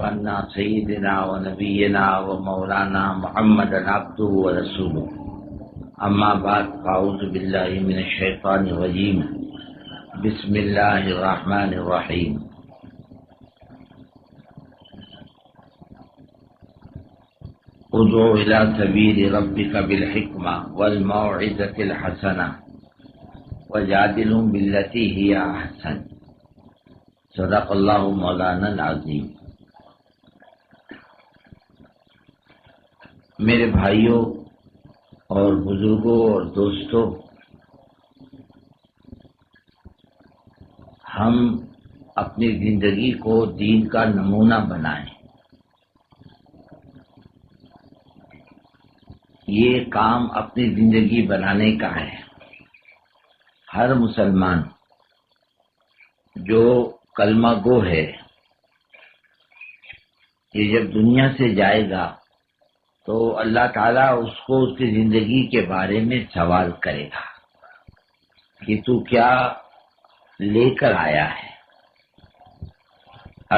أن سيدنا ونبينا ومولانا محمد عبده ورسوله أما بعد فأعوذ بالله من الشيطان الرجيم بسم الله الرحمن الرحيم ادع إلى سبيل ربك بالحكمة والموعظة الحسنة وجادلهم بالتي هي أحسن صدق اللہ مولانا العظیم۔ میرے بھائیوں اور بزرگوں اور دوستوں، ہم اپنی زندگی کو دین کا نمونہ بنائیں۔ یہ کام اپنی زندگی بنانے کا ہے۔ ہر مسلمان جو کلمہ گو ہے، یہ جب دنیا سے جائے گا تو اللہ تعالیٰ اس کو اس کی زندگی کے بارے میں سوال کرے گا کہ تو کیا لے کر آیا ہے۔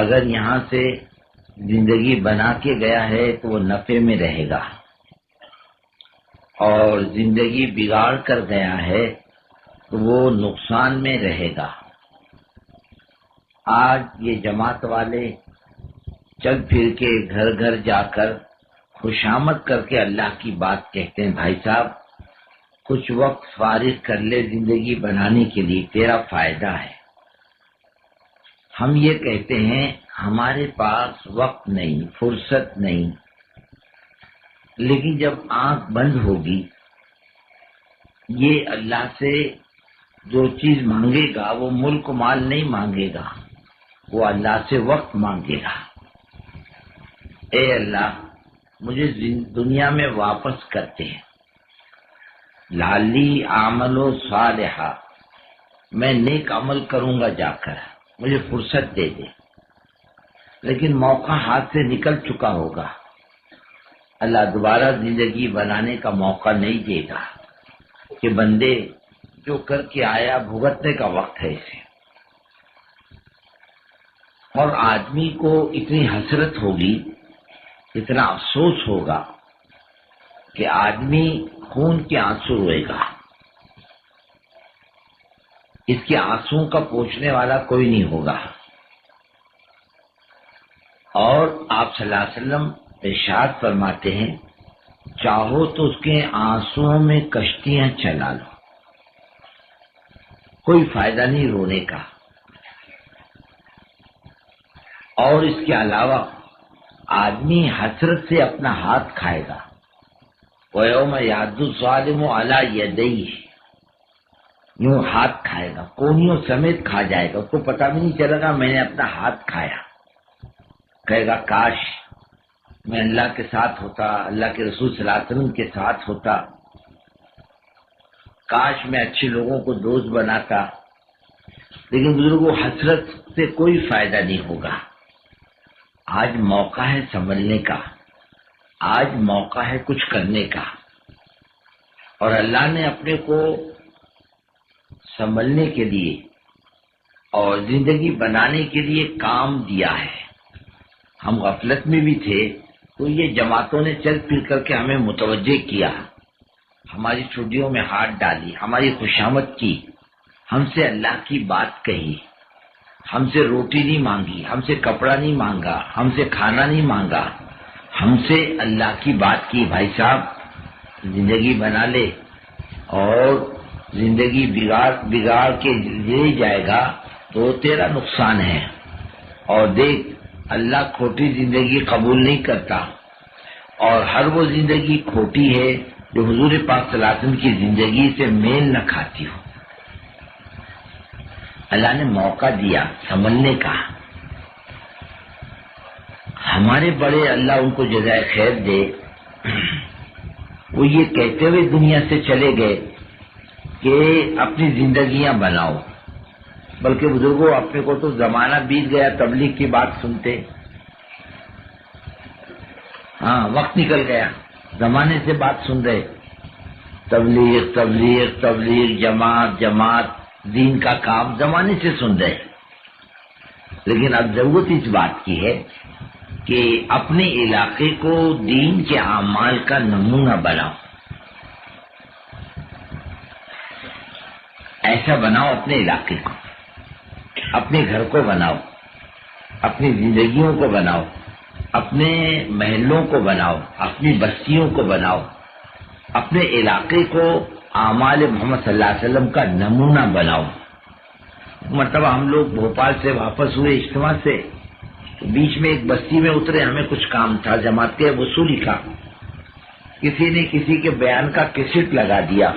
اگر یہاں سے زندگی بنا کے گیا ہے تو وہ نفع میں رہے گا، اور زندگی بگاڑ کر گیا ہے تو وہ نقصان میں رہے گا۔ آج یہ جماعت والے چل پھر کے گھر گھر جا کر خوشامد کر کے اللہ کی بات کہتے ہیں، بھائی صاحب کچھ وقت فارغ کر لے زندگی بنانے کے لیے، تیرا فائدہ ہے۔ ہم یہ کہتے ہیں ہمارے پاس وقت نہیں، فرصت نہیں، لیکن جب آنکھ بند ہوگی یہ اللہ سے جو چیز مانگے گا وہ ملک مال نہیں مانگے گا، وہ اللہ سے وقت مانگے گا۔ اے اللہ مجھے دنیا میں واپس کرتے ہیں، لالی عمل و صالحہ، میں نیک عمل کروں گا جا کر، مجھے فرصت دے دے۔ لیکن موقع ہاتھ سے نکل چکا ہوگا، اللہ دوبارہ زندگی بنانے کا موقع نہیں دے گا کہ بندے جو کر کے آیا بھگتنے کا وقت ہے اسے۔ اور آدمی کو اتنی حسرت ہوگی، اتنا افسوس ہوگا کہ آدمی خون کے آنسو روئے گا، اس کے آنسو کا پوچھنے والا کوئی نہیں ہوگا۔ اور آپ صلی اللہ علیہ وسلم ارشاد فرماتے ہیں چاہو تو اس کے آنسوؤں میں کشتیاں چلا لو، کوئی فائدہ نہیں رونے کا۔ اور اس کے علاوہ آدمی حسرت سے اپنا ہاتھ کھائے گا، وَيَوْمَ يَعَضُّ الظَّالِمُ عَلَى يَدَيْهِ، یوں ہاتھ کھائے گا، کونیوں سمیت کھا جائے گا، اس کو پتہ بھی نہیں چلے گا میں نے اپنا ہاتھ کھایا۔ کہے گا کاش میں اللہ کے ساتھ ہوتا، اللہ کے رسول صلی اللہ علیہ وسلم کے ساتھ ہوتا، کاش میں اچھے لوگوں کو دوست بناتا۔ لیکن بزرگوں حسرت سے کوئی فائدہ نہیں ہوگا۔ آج موقع ہے سنبھلنے کا، آج موقع ہے کچھ کرنے کا، اور اللہ نے اپنے کو سنبھلنے کے لیے اور زندگی بنانے کے لیے کام دیا ہے۔ ہم غفلت میں بھی تھے تو یہ جماعتوں نے چل پھر کر کے ہمیں متوجہ کیا، ہماری چھٹیوں میں ہاتھ ڈالی، ہماری خوشامد کی، ہم سے اللہ کی بات کہی، ہم سے روٹی نہیں مانگی، ہم سے کپڑا نہیں مانگا، ہم سے کھانا نہیں مانگا، ہم سے اللہ کی بات کی، بھائی صاحب زندگی بنا لے، اور زندگی بگاڑ کے لے جائے گا تو تیرا نقصان ہے۔ اور دیکھ اللہ کھوٹی زندگی قبول نہیں کرتا، اور ہر وہ زندگی کھوٹی ہے جو حضور پاک صلی اللہ علیہ وسلم کی زندگی سے میل نہ کھاتی ہو۔ اللہ نے موقع دیا سنبھلنے کا۔ ہمارے بڑے اللہ ان کو جزائے خیر دے، وہ یہ کہتے ہوئے دنیا سے چلے گئے کہ اپنی زندگیاں بناؤ، بلکہ بزرگوں اپنے کو تو زمانہ بیت گیا تبلیغ کی بات سنتے، ہاں وقت نکل گیا، زمانے سے بات سن رہے، تبلیغ تبلیغ تبلیغ، جماعت جماعت، دین کا کام زمانے سے سن رہے۔ لیکن اب ضرورت اس بات کی ہے کہ اپنے علاقے کو دین کے اعمال کا نمونہ بناؤ. ایسا بناؤ اپنے علاقے کو، اپنے گھر کو بناؤ، اپنی زندگیوں کو بناؤ، اپنے محلوں کو بناؤ، اپنی بستیوں کو بناؤ، اپنے علاقے کو اعمال محمد صلی اللہ علیہ وسلم کا نمونہ بناؤ. مرتبہ ہم لوگ بھوپال سے واپس ہوئے اجتماع سے، بیچ میں ایک بستی میں اترے، ہمیں کچھ کام تھا، جماعت کے وصولی کا. کسی نے کسی کے بیان کا کیسٹ لگا دیا.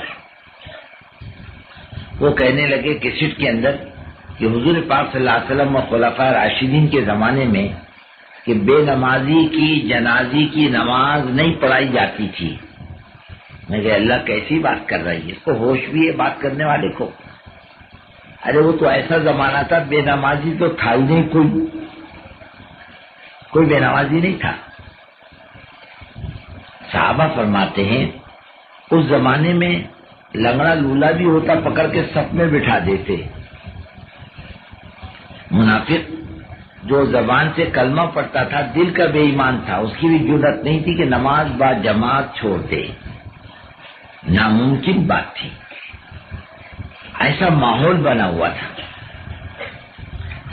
وہ کہنے لگے کیسٹ کے اندر کہ حضور پاک صلی اللہ علیہ وسلم و خلفائے راشدین کے زمانے میں کہ بے نمازی کی جنازی کی نماز نہیں پڑھائی جاتی تھی. میں کہ اللہ کیسی بات کر رہی ہے، اس کو ہوش بھی ہے بات کرنے والے کو. ارے وہ تو ایسا زمانہ تھا بے نمازی تو تھا ہی نہیں، کوئی بے نمازی نہیں تھا. صحابہ فرماتے ہیں اس زمانے میں لنگڑا لولا بھی ہوتا پکڑ کے سب میں بٹھا دیتے. منافق جو زبان سے کلمہ پڑھتا تھا دل کا بے ایمان تھا، اس کی بھی جرأت نہیں تھی کہ نماز با جماعت چھوڑ دے، ناممکن بات تھی. ایسا ماحول بنا ہوا تھا.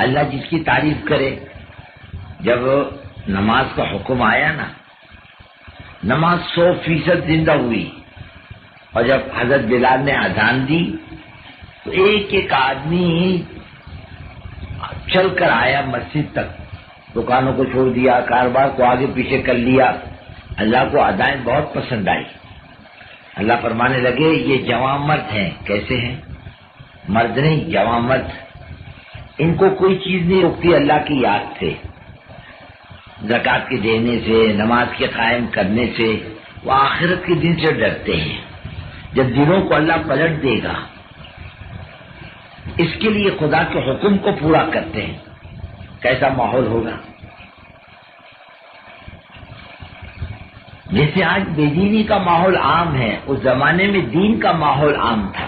اللہ جس کی تعریف کرے. جب نماز کا حکم آیا نا، نماز 100% زندہ ہوئی. اور جب حضرت بلال نے اذان دی تو ایک ایک آدمی چل کر آیا مسجد تک، دکانوں کو چھوڑ دیا، کاروبار کو آگے پیچھے کر لیا. اللہ کو ادائیں بہت پسند آئی. اللہ فرمانے لگے یہ جوان مرد ہیں. کیسے ہیں؟ مرد نہیں، جوان مرد. ان کو کوئی چیز نہیں روکتی اللہ کی یاد سے، زکوٰۃ کے دینے سے، نماز کے قائم کرنے سے. وہ آخرت کے دن سے ڈرتے ہیں جب دلوں کو اللہ پلٹ دے گا. اس کے لیے خدا کے حکم کو پورا کرتے ہیں. کیسا ماحول ہوگا؟ جیسے آج بے دینی کا ماحول عام ہے، اس زمانے میں دین کا ماحول عام تھا.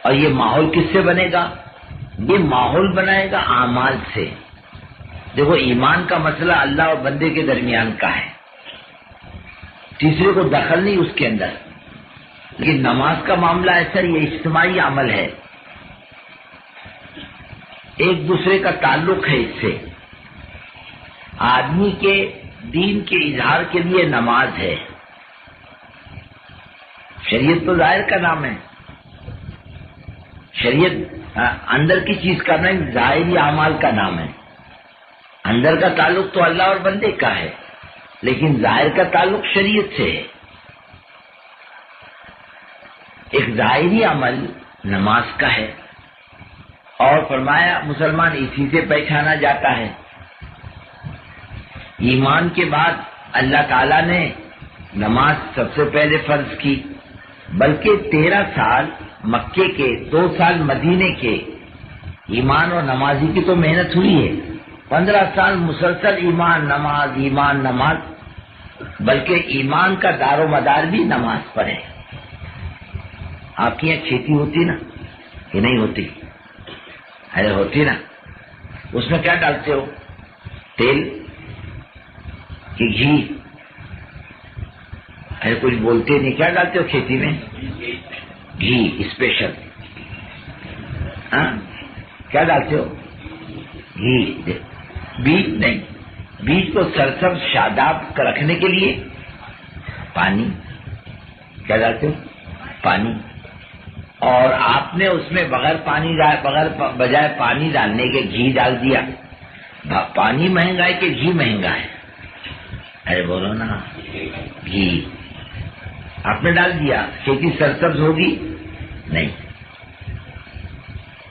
اور یہ ماحول کس سے بنے گا؟ یہ ماحول بنائے گا اعمال سے. دیکھو ایمان کا مسئلہ اللہ اور بندے کے درمیان کا ہے، تیسرے کو دخل نہیں اس کے اندر. لیکن نماز کا معاملہ ایسا یہ اجتماعی عمل ہے، ایک دوسرے کا تعلق ہے. اس سے آدمی کے دین کے اظہار کے لیے نماز ہے. شریعت تو ظاہر کا نام ہے، شریعت اندر کی چیز کا نہیں، ظاہری اعمال کا نام ہے. اندر کا تعلق تو اللہ اور بندے کا ہے، لیکن ظاہر کا تعلق شریعت سے ہے. ایک ظاہری عمل نماز کا ہے، اور فرمایا مسلمان اسی سے پہچانا جاتا ہے. ایمان کے بعد اللہ تعالیٰ نے نماز سب سے پہلے فرض کی، بلکہ 13 سال مکے کے، 2 سال مدینے کے ایمان اور نمازی کی تو محنت ہوئی ہے. 15 سال مسلسل ایمان نماز، بلکہ ایمان کا دار و مدار بھی نماز پر ہے. آپ کی یہاں کھیتی ہوتی نا کہ نہیں ہوتی؟ ارے ہوتی نا. اس میں کیا ڈالتے ہو؟ تیل کہ گھی؟ ارے کچھ بولتے نہیں. کیا ڈالتے ہو کھیتی میں؟ گھی اسپیشل. ہاں کیا ڈالتے ہو؟ گھی. بیج نہیں، بیج کو سرسبز شاداب رکھنے کے لیے پانی. کیا ڈالتے ہو؟ پانی. اور آپ نے اس میں بجائے پانی ڈالنے کے گھی ڈال دیا. پانی مہنگا ہے کہ گھی مہنگا ہے؟ ارے بولو نا. گھی آپ نے ڈال دیا، کھیتی سرسبز ہوگی؟ نہیں.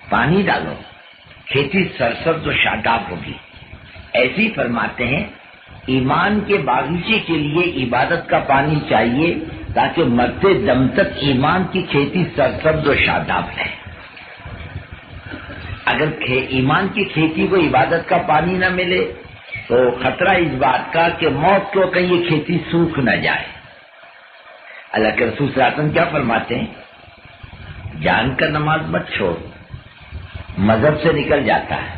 پانی ڈالو، کھیتی سرسبز و شاداب ہوگی. ایسے ہی فرماتے ہیں ایمان کے باغیچے کے لیے عبادت کا پانی چاہیے تاکہ مرتے دم تک ایمان کی کھیتی سرسبز و شاداب رہے. اگر ایمان کی کھیتی کو عبادت کا پانی نہ ملے تو خطرہ اس بات کا کہ موت کو کہیں یہ کھیتی سوکھ نہ جائے. اللہ کے رسول صلی اللہ علیہ وسلم کیا فرماتے ہیں؟ جان کر نماز مت چھوڑ، مذہب سے نکل جاتا ہے.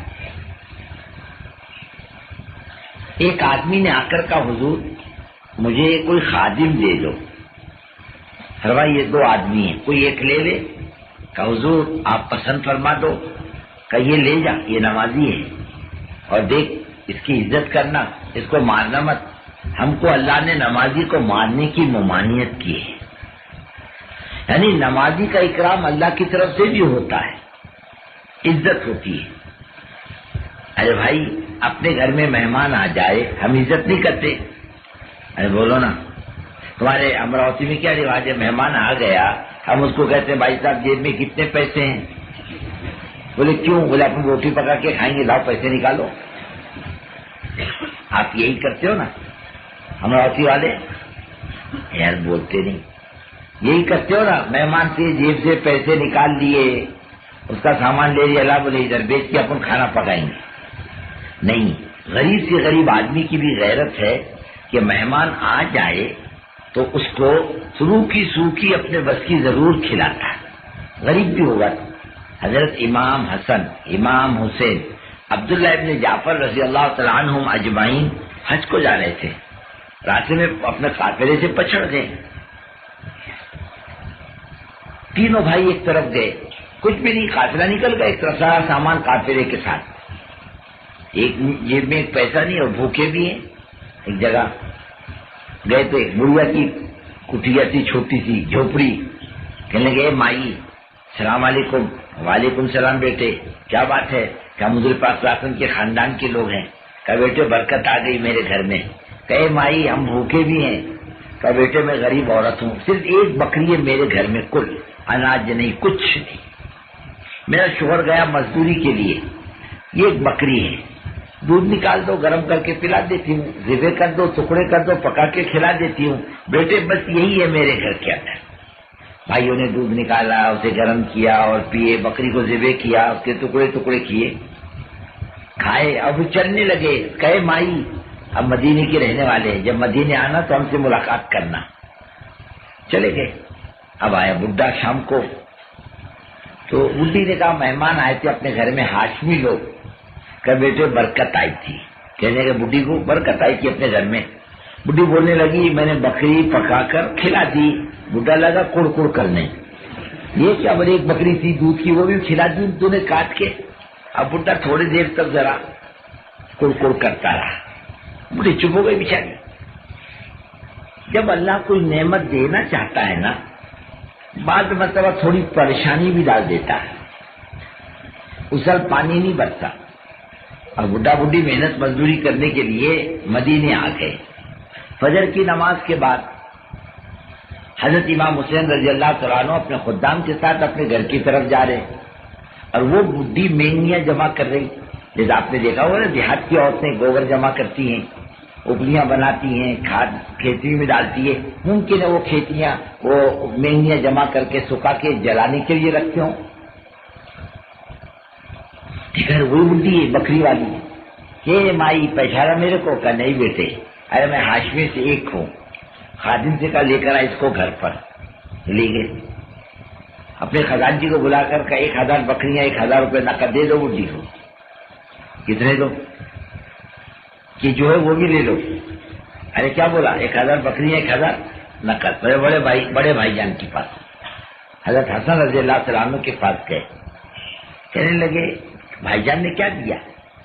ایک آدمی نے آ کر کہا حضور مجھے کوئی خادم دے دو. فرمایا یہ 2 آدمی ہیں, کوئی ایک لے لے. کہا حضور آپ پسند فرما دو. کہا یہ لے جا, یہ نمازی ہے, اور دیکھ اس کی عزت کرنا, اس کو مارنا مت. ہم کو اللہ نے نمازی کو مارنے کی ممانعت کی ہے. یعنی نمازی کا اکرام اللہ کی طرف سے بھی ہوتا ہے, عزت ہوتی ہے. ارے بھائی اپنے گھر میں مہمان آ جائے ہم عزت نہیں کرتے. ارے بولو نا, تمہارے امراوتی میں کیا رواج ہے؟ مہمان آ گیا ہم اس کو کہتے ہیں بھائی صاحب جیب میں کتنے پیسے ہیں؟ بولے کیوں؟ بولے اپنی روٹی پکا کے کھائیں گے, لاؤ پیسے نکالو. آپ یہی کرتے ہو نا امراوتی والے؟ یار بولتے نہیں, یہی کرتے ہو نا. مہمان سے جیب سے پیسے نکال لیے, اس کا سامان لے لیا, لا بولے ادھر بیچ کے اپن کھانا پکائیں گے. نہیں, غریب سے غریب آدمی کی بھی غیرت ہے کہ مہمان آ جائے تو اس کو سروکی سوکی اپنے بس کی ضرور کھلاتا ہے, غریب بھی ہوگا. حضرت امام حسن, امام حسین, عبداللہ ابن جعفر رضی اللہ تعالیٰ عنہم اجمعین حج کو جا رہے تھے. راستے میں اپنے قافلے سے پچھڑ گئے. تینوں بھائی ایک طرف گئے, کچھ بھی نہیں, قافلہ نکل گیا ایک طرف, سارا سامان قافلے کے ساتھ. ایک جیب میں ایک پیسہ نہیں اور بھوکے بھی ہیں. ایک جگہ گئے تو ایک بڑھیا کی کٹیا تھی, چھوٹی سی جھوپڑی. کہنے لگے مائی السلام علیکم. وعلیکم السلام بیٹے, کیا بات ہے؟ کیا مدر پاک راسن کے خاندان کے لوگ ہیں؟ کہا بیٹے برکت آ گئی میرے گھر میں. کہے مائی ہم بھوکے بھی ہیں. کہا بیٹے میں غریب عورت ہوں, صرف ایک بکری ہے میرے گھر میں, کل اناج نہیں کچھ نہیں. میرا شوہر گیا مزدوری کے لیے, یہ ایک بکری ہے, دودھ نکال دو, گرم کر کے پلا دیتی ہوں, ذبح کر دو, ٹکڑے کر دو, پکا کے کھلا دیتی ہوں. بیٹے بس یہی ہے میرے گھر کے اندر. بھائیوں نے دودھ نکالا, اسے گرم کیا اور پیے, بکری کو ذبح کیا, اس کے ٹکڑے ٹکڑے کیے, کھائے. اب وہ چلنے لگے. کہے مائی اب مدینے کے رہنے والے ہیں, جب مدینے آنا تو ہم سے ملاقات کرنا. چلے گئے. اب آیا بڈھا شام کو, تو بڈھی نے کہا مہمان آئے تھے اپنے گھر میں ہاشمی لوگ. کہ بیٹے برکت آئی تھی. کہنے کے بڈھی کو برکت آئی تھی اپنے گھر میں. بڈھی بولنے لگی میں نے بکری پکا کر کھلا دی. بڈھا لگا کڑ کڑ کرنے, یہ کیا بڑی ایک بکری تھی دودھ کی, وہ بھی کھلا دی تو نے کاٹ کے. اب بڈھا تھوڑی دیر تک ذرا کڑ کڑ کرتا رہا. بڈھی چپ ہو گئی بیچاری. جب اللہ کوئی نعمت دینا چاہتا ہے نا, بعض مرتبہ تھوڑی پریشانی بھی ڈال دیتا ہے. اسل پانی نہیں برتا. اور بڈھا بڈھی محنت مزدوری کرنے کے لیے مدینے آ گئے. فجر کی نماز کے بعد حضرت امام حسین رضی اللہ تعالیٰ عنہ اپنے خدام کے ساتھ اپنے گھر کی طرف جا رہے, اور وہ بڈھی مینگیاں جمع کر رہی. جیسے آپ نے دیکھا ہوگا نا دیہات کی عورتیں گوبر جمع کرتی ہیں, اپلیاں بناتی ہیں, کھاد کھیتی میں ڈالتی ہے. ممکن ہے وہ کھیتیاں وہ مینگیاں جمع کر کے سکھا کے جلانے کے لیے رکھتے ہوں. وہی بڈھی ہے بکری والی. کہ مائی پہچانا میرے کو؟ کہا نہیں بیٹے, ارے میں ہاشمی سے ایک ہوں. خادم سے کہا لے کر آئے اس کو گھر پر. لے گئے. اپنے خزانچی کو بلا کر کہا 1000 بکریاں 1000 روپے نقد دے دو بڈھی کو. کتنے دو؟ کہ جو ہے وہ بھی لے لو. ارے کیا بولا؟ 1000 بکریاں 1000 نقد. بڑے بھائی جان کے پاس حضرت حسن رضی اللہ تعالیٰ عنہ کے پاس گئے. کہنے لگے بھائی جان نے کیا دیا؟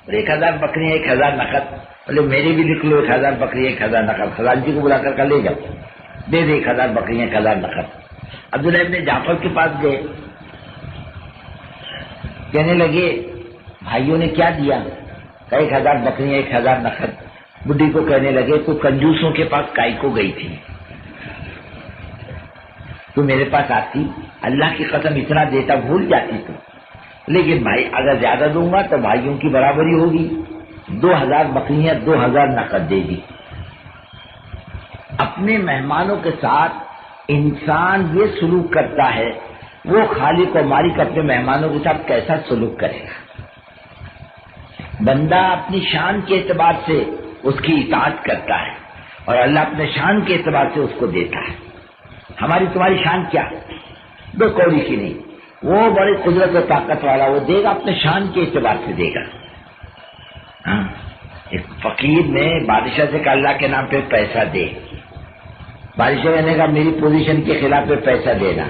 1000 بکریاں 1000 نقد. بولے میری بھی لکھ لو 1000 بکریاں 1000 نقد. خزانچی کو بلا کر لے جاؤ, دے دے 1000 بکریاں 1000 نقد. عبداللہ ابن جعفر کے پاس گئے. کہنے لگے بھائیوں نے کیا دیا؟ کہ 1000 بکریاں 1000 نقد. بڈھی کو کہنے لگے تو کنجوسوں کے پاس کائی کو گئی تھی, تو میرے پاس آتی, اللہ کی قسم اتنا دیتا بھول جاتی تو. لیکن بھائی اگر زیادہ دوں گا تو بھائیوں کی برابری ہوگی. 2000 بکریاں 2000 نقد دے دی. اپنے مہمانوں کے ساتھ انسان یہ سلوک کرتا ہے, وہ خالق و مالک اپنے مہمانوں کے ساتھ کیسا سلوک کرے گا؟ بندہ اپنی شان کے اعتبار سے اس کی اطاعت کرتا ہے, اور اللہ اپنے شان کے اعتبار سے اس کو دیتا ہے. ہماری تمہاری شان کیا؟ 2 کوڑی کی نہیں. وہ بڑی قدرت و طاقت والا, وہ دے گا اپنے شان کے اعتبار سے دے گا. ایک فقیر نے بادشاہ سے کہا اللہ کے نام پہ پیسہ دے. بادشاہ نے کہا میری پوزیشن کے خلاف پہ پیسہ دینا.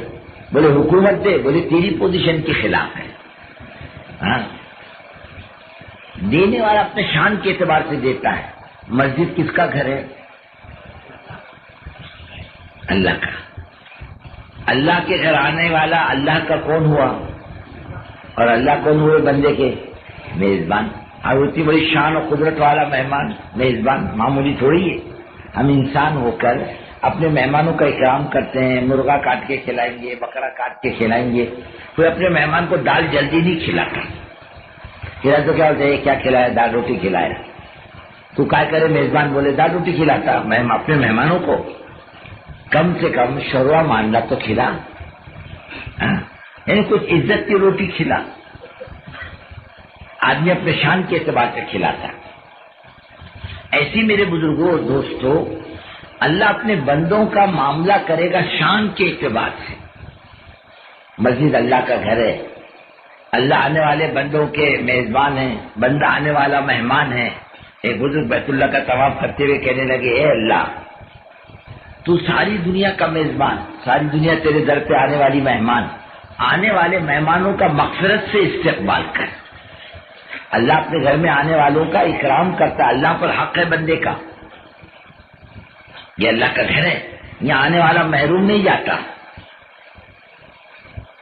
بولے حکومت دے. بولے تیری پوزیشن کے خلاف ہے. ہاں دینے والا اپنے شان کے اعتبار سے دیتا ہے. مسجد کس کا گھر ہے؟ اللہ کا. اللہ کے گھر آنے والا اللہ کا کون ہوا؟ اور اللہ کون ہوئے؟ بندے کے میزبان. اور اتنی بڑی شان اور قدرت والا مہمان میزبان معمولی تھوڑی ہے. ہم انسان ہو کر اپنے مہمانوں کا اکرام کرتے ہیں. مرغا کاٹ کے کھلائیں گے, بکرا کاٹ کے کھلائیں گے. کوئی اپنے مہمان کو دال جلدی نہیں کھلاتا. کھلا تو کیا ہوتا ہے, کیا کھلایا؟ دال روٹی کھلایا. تو کیا کرے میزبان؟ بولے دال روٹی کھلاتا. میں اپنے مہمانوں کو کم سے کم شوروا مانڈا تو کھلا, یعنی کچھ عزت کی روٹی کھلا. آدمی اپنے شان کے اعتبار سے کھلاتا. ایسی میرے بزرگوں اور دوستوں, اللہ اپنے بندوں کا معاملہ کرے گا شان کے اعتبار سے. مسجد اللہ کا گھر ہے. اللہ آنے والے بندوں کے میزبان ہیں. بندہ آنے والا مہمان ہے. ایک بزرگ بیت اللہ کا طواف کرتے ہوئے کہنے لگے, اے اللہ تو ساری دنیا کا میزبان, ساری دنیا تیرے در پہ آنے والی مہمان, آنے والے مہمانوں کا مغفرت سے استقبال کر. اللہ اپنے گھر میں آنے والوں کا اکرام کرتا. اللہ پر حق ہے بندے کا. یہ اللہ کا گھر ہے. یہاں آنے والا محروم نہیں جاتا.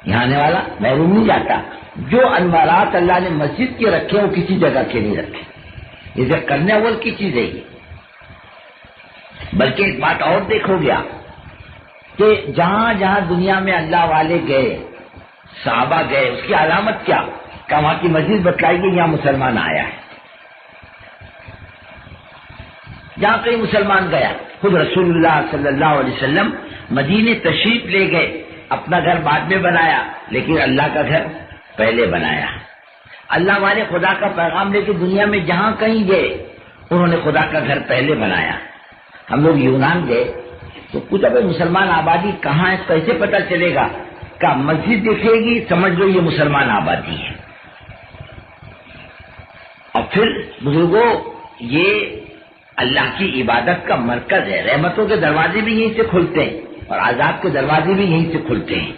یہاں آنے والا محروم نہیں جاتا. جو انوارات اللہ نے مسجد کے رکھے وہ کسی جگہ کے نہیں رکھے. اسے کرنے اول کی چیز ہے یہ. بلکہ ایک بات اور دیکھو گیا کہ جہاں جہاں دنیا میں اللہ والے گئے, صحابہ گئے, اس کی علامت کیا؟ کہ وہاں کی مسجد بتلائی گئی یہاں مسلمان آیا ہے. جہاں کہیں مسلمان گیا, خود رسول اللہ صلی اللہ علیہ وسلم مدینے تشریف لے گئے. اپنا گھر بعد میں بنایا لیکن اللہ کا گھر پہلے بنایا. اللہ والے خدا کا پیغام لے کے دنیا میں جہاں کہیں گئے انہوں نے خدا کا گھر پہلے بنایا. ہم لوگ یونان گئے تو پوچھا بھائی مسلمان آبادی کہاں ہے, کیسے پتہ چلے گا؟ کہ مسجد دکھے گی سمجھ لو یہ مسلمان آبادی ہے. اور پھر بزرگوں یہ اللہ کی عبادت کا مرکز ہے. رحمتوں کے دروازے بھی یہیں سے کھلتے ہیں اور عذاب کے دروازے بھی یہیں سے کھلتے ہیں.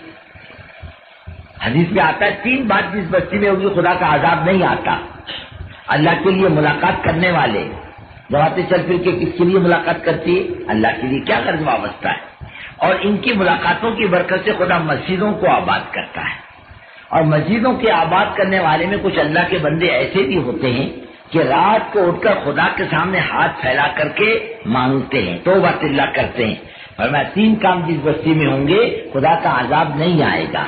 حدیث میں آتا ہے 3 بات جس بستی میں ہوگی خدا کا عذاب نہیں آتا. اللہ کے لیے ملاقات کرنے والے, جماعتیں چل پھر کے کس کے لیے ملاقات کرتی ہے؟ اللہ کے لیے. کیا غرض وابستہ ہے. اور ان کی ملاقاتوں کی برکت سے خدا مسجدوں کو آباد کرتا ہے. اور مسجدوں کے آباد کرنے والے میں کچھ اللہ کے بندے ایسے بھی ہوتے ہیں کہ رات کو اٹھ کر خدا کے سامنے ہاتھ پھیلا کر کے مانگتے ہیں, توبہ اللہ کرتے ہیں. فرمایا 3 کام جس بستی میں ہوں گے خدا کا عذاب نہیں آئے گا.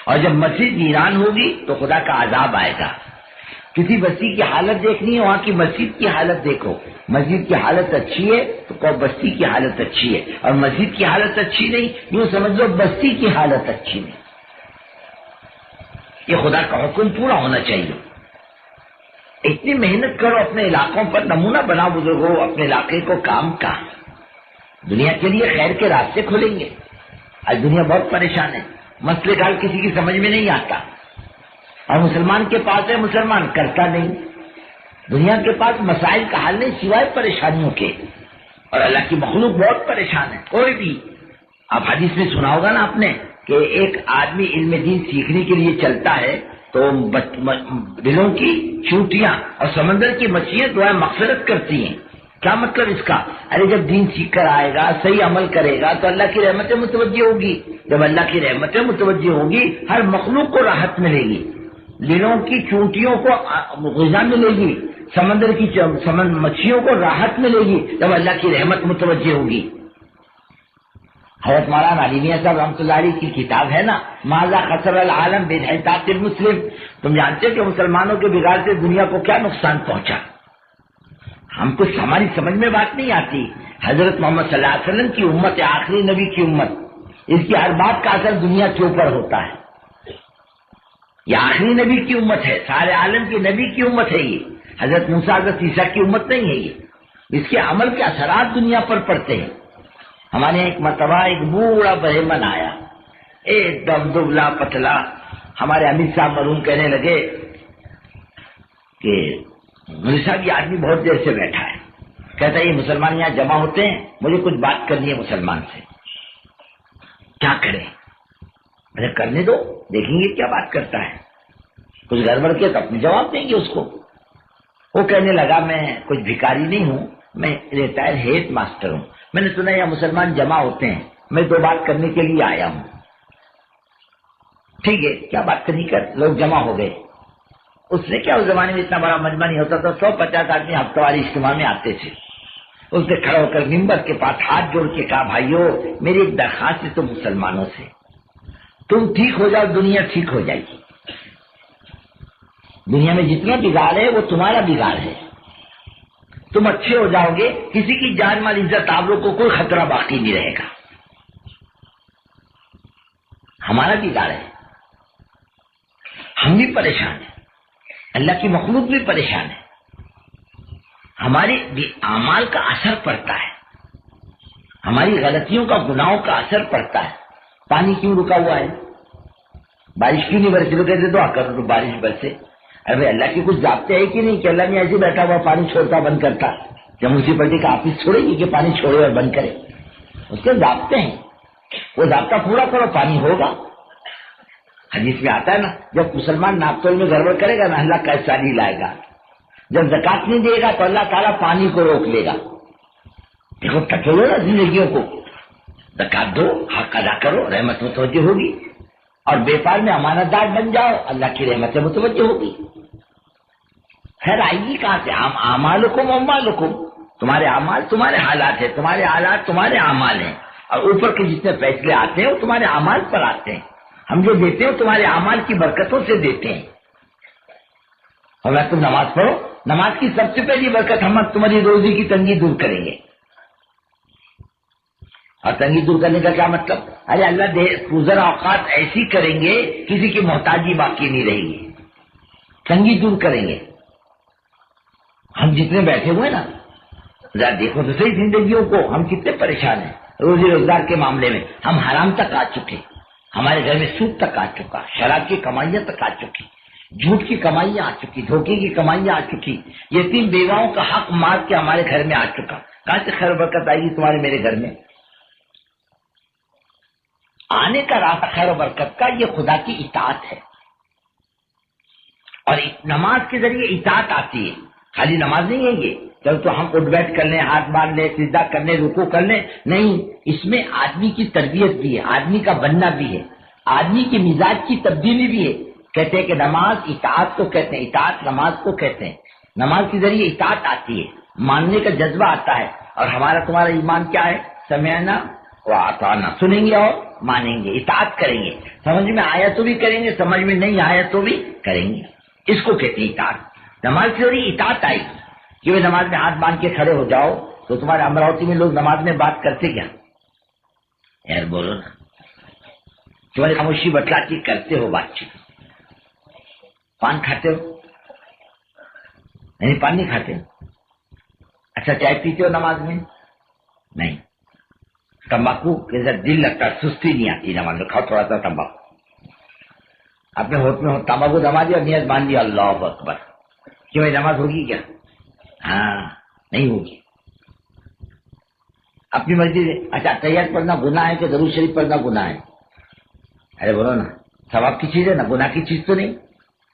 اور جب مسجد ویران ہوگی تو خدا کا عذاب آئے گا. کسی بستی کی حالت دیکھنی ہے, وہاں کی مسجد کی حالت دیکھو. مسجد کی حالت اچھی ہے تو بستی کی حالت اچھی ہے, اور مسجد کی حالت اچھی نہیں یوں سمجھ لو بستی کی حالت اچھی نہیں. یہ خدا کا حکم پورا ہونا چاہیے. اتنی محنت کرو اپنے علاقوں پر, نمونہ بنا بزرگوں اپنے علاقے کو کام کا. دنیا کے لیے خیر کے راستے کھولیں گے. آج دنیا بہت پریشان ہے, مسئلے کا حل کسی کی سمجھ میں نہیں آتا. اور مسلمان کے پاس ہے, مسلمان کرتا نہیں. دنیا کے پاس مسائل کا حل نہیں سوائے پریشانیوں کے. اور اللہ کی مخلوق بہت پریشان ہے. کوئی بھی آپ حدیث میں سنا ہوگا نا آپ نے کہ ایک آدمی علم دین سیکھنے کے لیے چلتا ہے تو دلوں کی چونٹیاں اور سمندر کی مچھلیاں دعائیں مغفرت کرتی ہیں. کیا مطلب اس کا؟ ارے جب دین سیکھ کر آئے گا, صحیح عمل کرے گا تو اللہ کی رحمتیں متوجہ ہوگی. جب اللہ کی رحمتیں متوجہ ہوگی ہر مخلوق کو راحت ملے گی. دلوں کی چونٹیوں کو غذا ملے گی, سمندر کی مچھلیوں کو راحت ملے گی جب اللہ کی رحمت متوجہ ہوگی. حضرت مولانا علی میاں صاحب رحمۃ اللہ علیہ کی کتاب ہے نا ماذا خسر العالم بانحطاط المسلم. تم جانتے ہو کہ مسلمانوں کے بگاڑ سے دنیا کو کیا نقصان پہنچا. ہم کو ہماری سمجھ میں بات نہیں آتی. حضرت محمد صلی اللہ علیہ وسلم کی امت, آخری نبی کی امت, اس کی ہر بات کا اثر دنیا کے اوپر ہوتا ہے. یہ آخری نبی کی امت ہے, سارے عالم کی نبی کی امت ہے. یہ حضرت موسیٰ حضرت عیسیٰ کی امت نہیں ہے. یہ اس کے عمل کے اثرات دنیا پر پڑتے ہیں. ہمارے یہاں ایک مرتبہ ایک بوڑھا برہمن آیا, ایک دم دبلا پتلا. ہمارے امیر صاحب مرحوم کہنے لگے کہ مولوی صاحب یہ آدمی بہت دیر سے بیٹھا ہے، کہتا ہے یہ مسلمان یہاں جمع ہوتے ہیں، مجھے کچھ بات کرنی ہے مسلمان سے، کیا کریں؟ ارے کرنے دو، دیکھیں گے کیا بات کرتا ہے، کچھ گڑبڑ کیا تو اپنے جواب دیں گے اس کو۔ وہ کہنے لگا میں کچھ بھکاری نہیں ہوں، میں ریٹائر ہیڈ ماسٹر ہوں، میں نے سنا یہ مسلمان جمع ہوتے ہیں، میں دو بات کرنے کے لیے آیا ہوں۔ ٹھیک ہے، کیا بات کرنی کر، لوگ جمع ہو گئے۔ اس نے کیا، اس زمانے میں اتنا بڑا مجمع نہیں ہوتا تھا، 150 آدمی ہفتہ واری اجتماع میں آتے تھے۔ اس نے کھڑا ہو کر ممبر کے پاس ہاتھ جوڑ کے کہا بھائیو میری ایک درخواست ہے تم مسلمانوں سے، تم ٹھیک ہو جاؤ دنیا ٹھیک ہو جائے گی۔ دنیا میں جتنا بگاڑ ہے وہ تمہارا بگاڑ ہے، تم اچھے ہو جاؤ گے، کسی کی جان مال عزت آبرو کو کوئی خطرہ باقی نہیں رہے گا۔ ہمارا بگاڑ ہے، ہم بھی پریشان ہیں، اللہ کی مخلوق بھی پریشان ہے، ہمارے اعمال کا اثر پڑتا ہے، ہماری غلطیوں کا گناہوں کا اثر پڑتا ہے۔ پانی کیوں رکا ہوا ہے؟ بارش کیوں نہیں برسی؟ لوگ کہتے دعا کرو تو بارش برسے۔ ارے اللہ کے کچھ ضابطے ہے کہ نہیں کہ اللہ نے ایسے بیٹھا ہوا پانی چھوڑتا بند کرتا؟ جب میونسپلٹی کا آفس چھوڑے گی کہ پانی چھوڑے اور بند کرے؟ اس کے ضابطے ہیں، وہ ضابطہ پورا کرو پانی ہوگا۔ حدیث میں آتا ہے نا جب مسلمان ناپتول میں گڑبڑ کرے گا نا اللہ کیسا نہیں لائے گا، جب زکات نہیں دے گا تو اللہ تعالیٰ پانی کو روک لے گا۔ دیکھو ٹکولو نا زندگیوں کو، زکات دو، حق ادا کرو، رحمت متوجہ ہوگی، اور بیپار میں امانت دار بن جاؤ، اللہ کی رحمت متوجہ ہوگی۔ خیر آئے گی کہاں سے؟ اعمالکم اموالکم، تمہارے اعمال تمہارے حالات ہیں، تمہارے حالات تمہارے اعمال ہیں، اور اوپر کے جتنے فیصلے آتے ہیں وہ تمہارے اعمال پر آتے ہیں۔ ہم جو دیتے ہیں تمہارے اعمال کی برکتوں سے دیتے ہیں۔ اور میں تم نماز پڑھو، نماز کی سب سے پہلی برکت ہم تمہاری روزی کی تنگی دور کریں گے۔ اور تنگی دور کرنے کا کیا مطلب؟ ارے اللہ گزر اوقات ایسی کریں گے کسی کی محتاجی باقی نہیں رہے گی، تنگی دور کریں گے۔ ہم جتنے بیٹھے ہوئے نا ذرا دیکھو تو صحیح زندگیوں کو، ہم کتنے پریشان ہیں روزی روزگار کے معاملے میں۔ ہم حرام تک آ چکے، ہمارے گھر میں سود تک آ چکا، شراب کی کمائیاں تک آ چکی، جھوٹ کی کمائیاں آ چکی، دھوکے کی کمائیاں آ چکی، یتیم بیواؤں کا حق مار کے ہمارے گھر میں آ چکا۔ کہاں سے خیر برکت آئے گی تمہارے میرے گھر میں؟ آنے کا راستہ خیر و برکت کا یہ خدا کی اطاعت ہے، اور نماز کے ذریعے اطاعت آتی ہے۔ خالی نماز نہیں ہے یہ چل تو ہم اٹھ بیٹھ کر لیں، ہاتھ باندھ لیں، سجدہ کر لیں، رکوع کر لیں، نہیں، اس میں آدمی کی تربیت بھی ہے، آدمی کا بننا بھی ہے، آدمی کے مزاج کی تبدیلی بھی ہے۔ کہتے ہیں کہ نماز اطاعت کو کہتے ہیں، اطاعت نماز کو کہتے ہیں۔ نماز کے ذریعے اطاعت آتی ہے، ماننے کا جذبہ آتا ہے، اور ہمارا تمہارا ایمان کیا ہے؟ سمعنا واطعنا، سنیں گے اور مانیں گے، اطاعت کریں گے، سمجھ میں آیا تو بھی کریں گے، سمجھ میں نہیں آیا تو بھی کریں گے، اس کو کہتے ہیں اطاعت۔ نماز کے ذریعے اطاعت آئی کہ وہ نماز میں ہاتھ باندھ کے کھڑے ہو جاؤ، تو تمہارے امراوتی میں لوگ نماز میں بات کرتے کیا؟ یار بولو نا، تمہاری خاموشی بتلاتی کرتے ہو بات چیت؟ پان کھاتے ہو؟ نہیں پان نہیں کھاتے؟ اچھا چائے پیتے ہو نماز میں؟ نہیں۔ تمباکو کے ساتھ دل لگتا، سستی نہیں آتی نماز میں، کھاؤ تھوڑا سا تمباکو، اپنے ہوٹ میں تمباکو دما دیا اور نیت باندھ دیا، اللہ اکبر، کہ بھائی نماز ہوگی کیا؟ ہاں نہیں ہوگی، اپنی مرضی سے۔ اچھا تحیات پڑھنا گناہ ہے کہ درود شریف پڑھنا گناہ ہے؟ ارے بولو نا، ثواب کی چیز ہے نا، گناہ کی چیز تو نہیں۔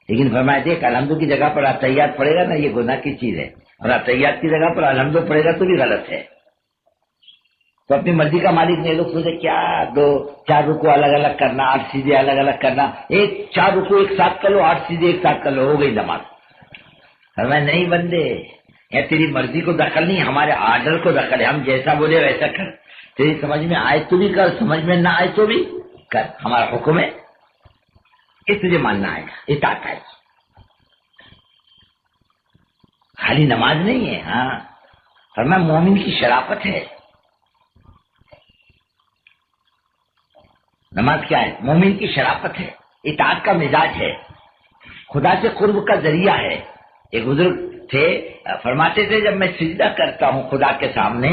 لیکن فرمایا دیکھ الحمد کی جگہ پر تحیات پڑھے گا نا، یہ گناہ کی چیز ہے، اور تحیات کی جگہ پر الحمد پڑھے گا تو بھی غلط ہے۔ تو اپنی مرضی کا مالک نہیں، لوگ سوچے کیا دو چار رکو الگ الگ کرنا، 8 سیدھے الگ الگ کرنا، 4 رکو ایک ساتھ کر لو، 8 سیدھے ایک ساتھ کر لو، ہو گئی نماز۔ فرمایا نہیں بندے، یا تیری مرضی کو دخل نہیں، ہمارے آرڈر کو دخل ہے، ہم جیسا بولے ویسا کر، تیری سمجھ میں آئے تو بھی کر، سمجھ میں نہ آئے تو بھی کر، ہمارا حکم ہے، اس تجھے ماننا آئے گا، اطاعت آئے گی۔ خالی نماز نہیں ہے، ہاں فرمایا مومن کی شرافت ہے۔ نماز کیا ہے؟ مومن کی شرافت ہے، اطاعت کا مزاج ہے، خدا سے قرب کا ذریعہ ہے۔ ایک بزرگ تھے، فرماتے تھے جب میں سجدہ کرتا ہوں خدا کے سامنے،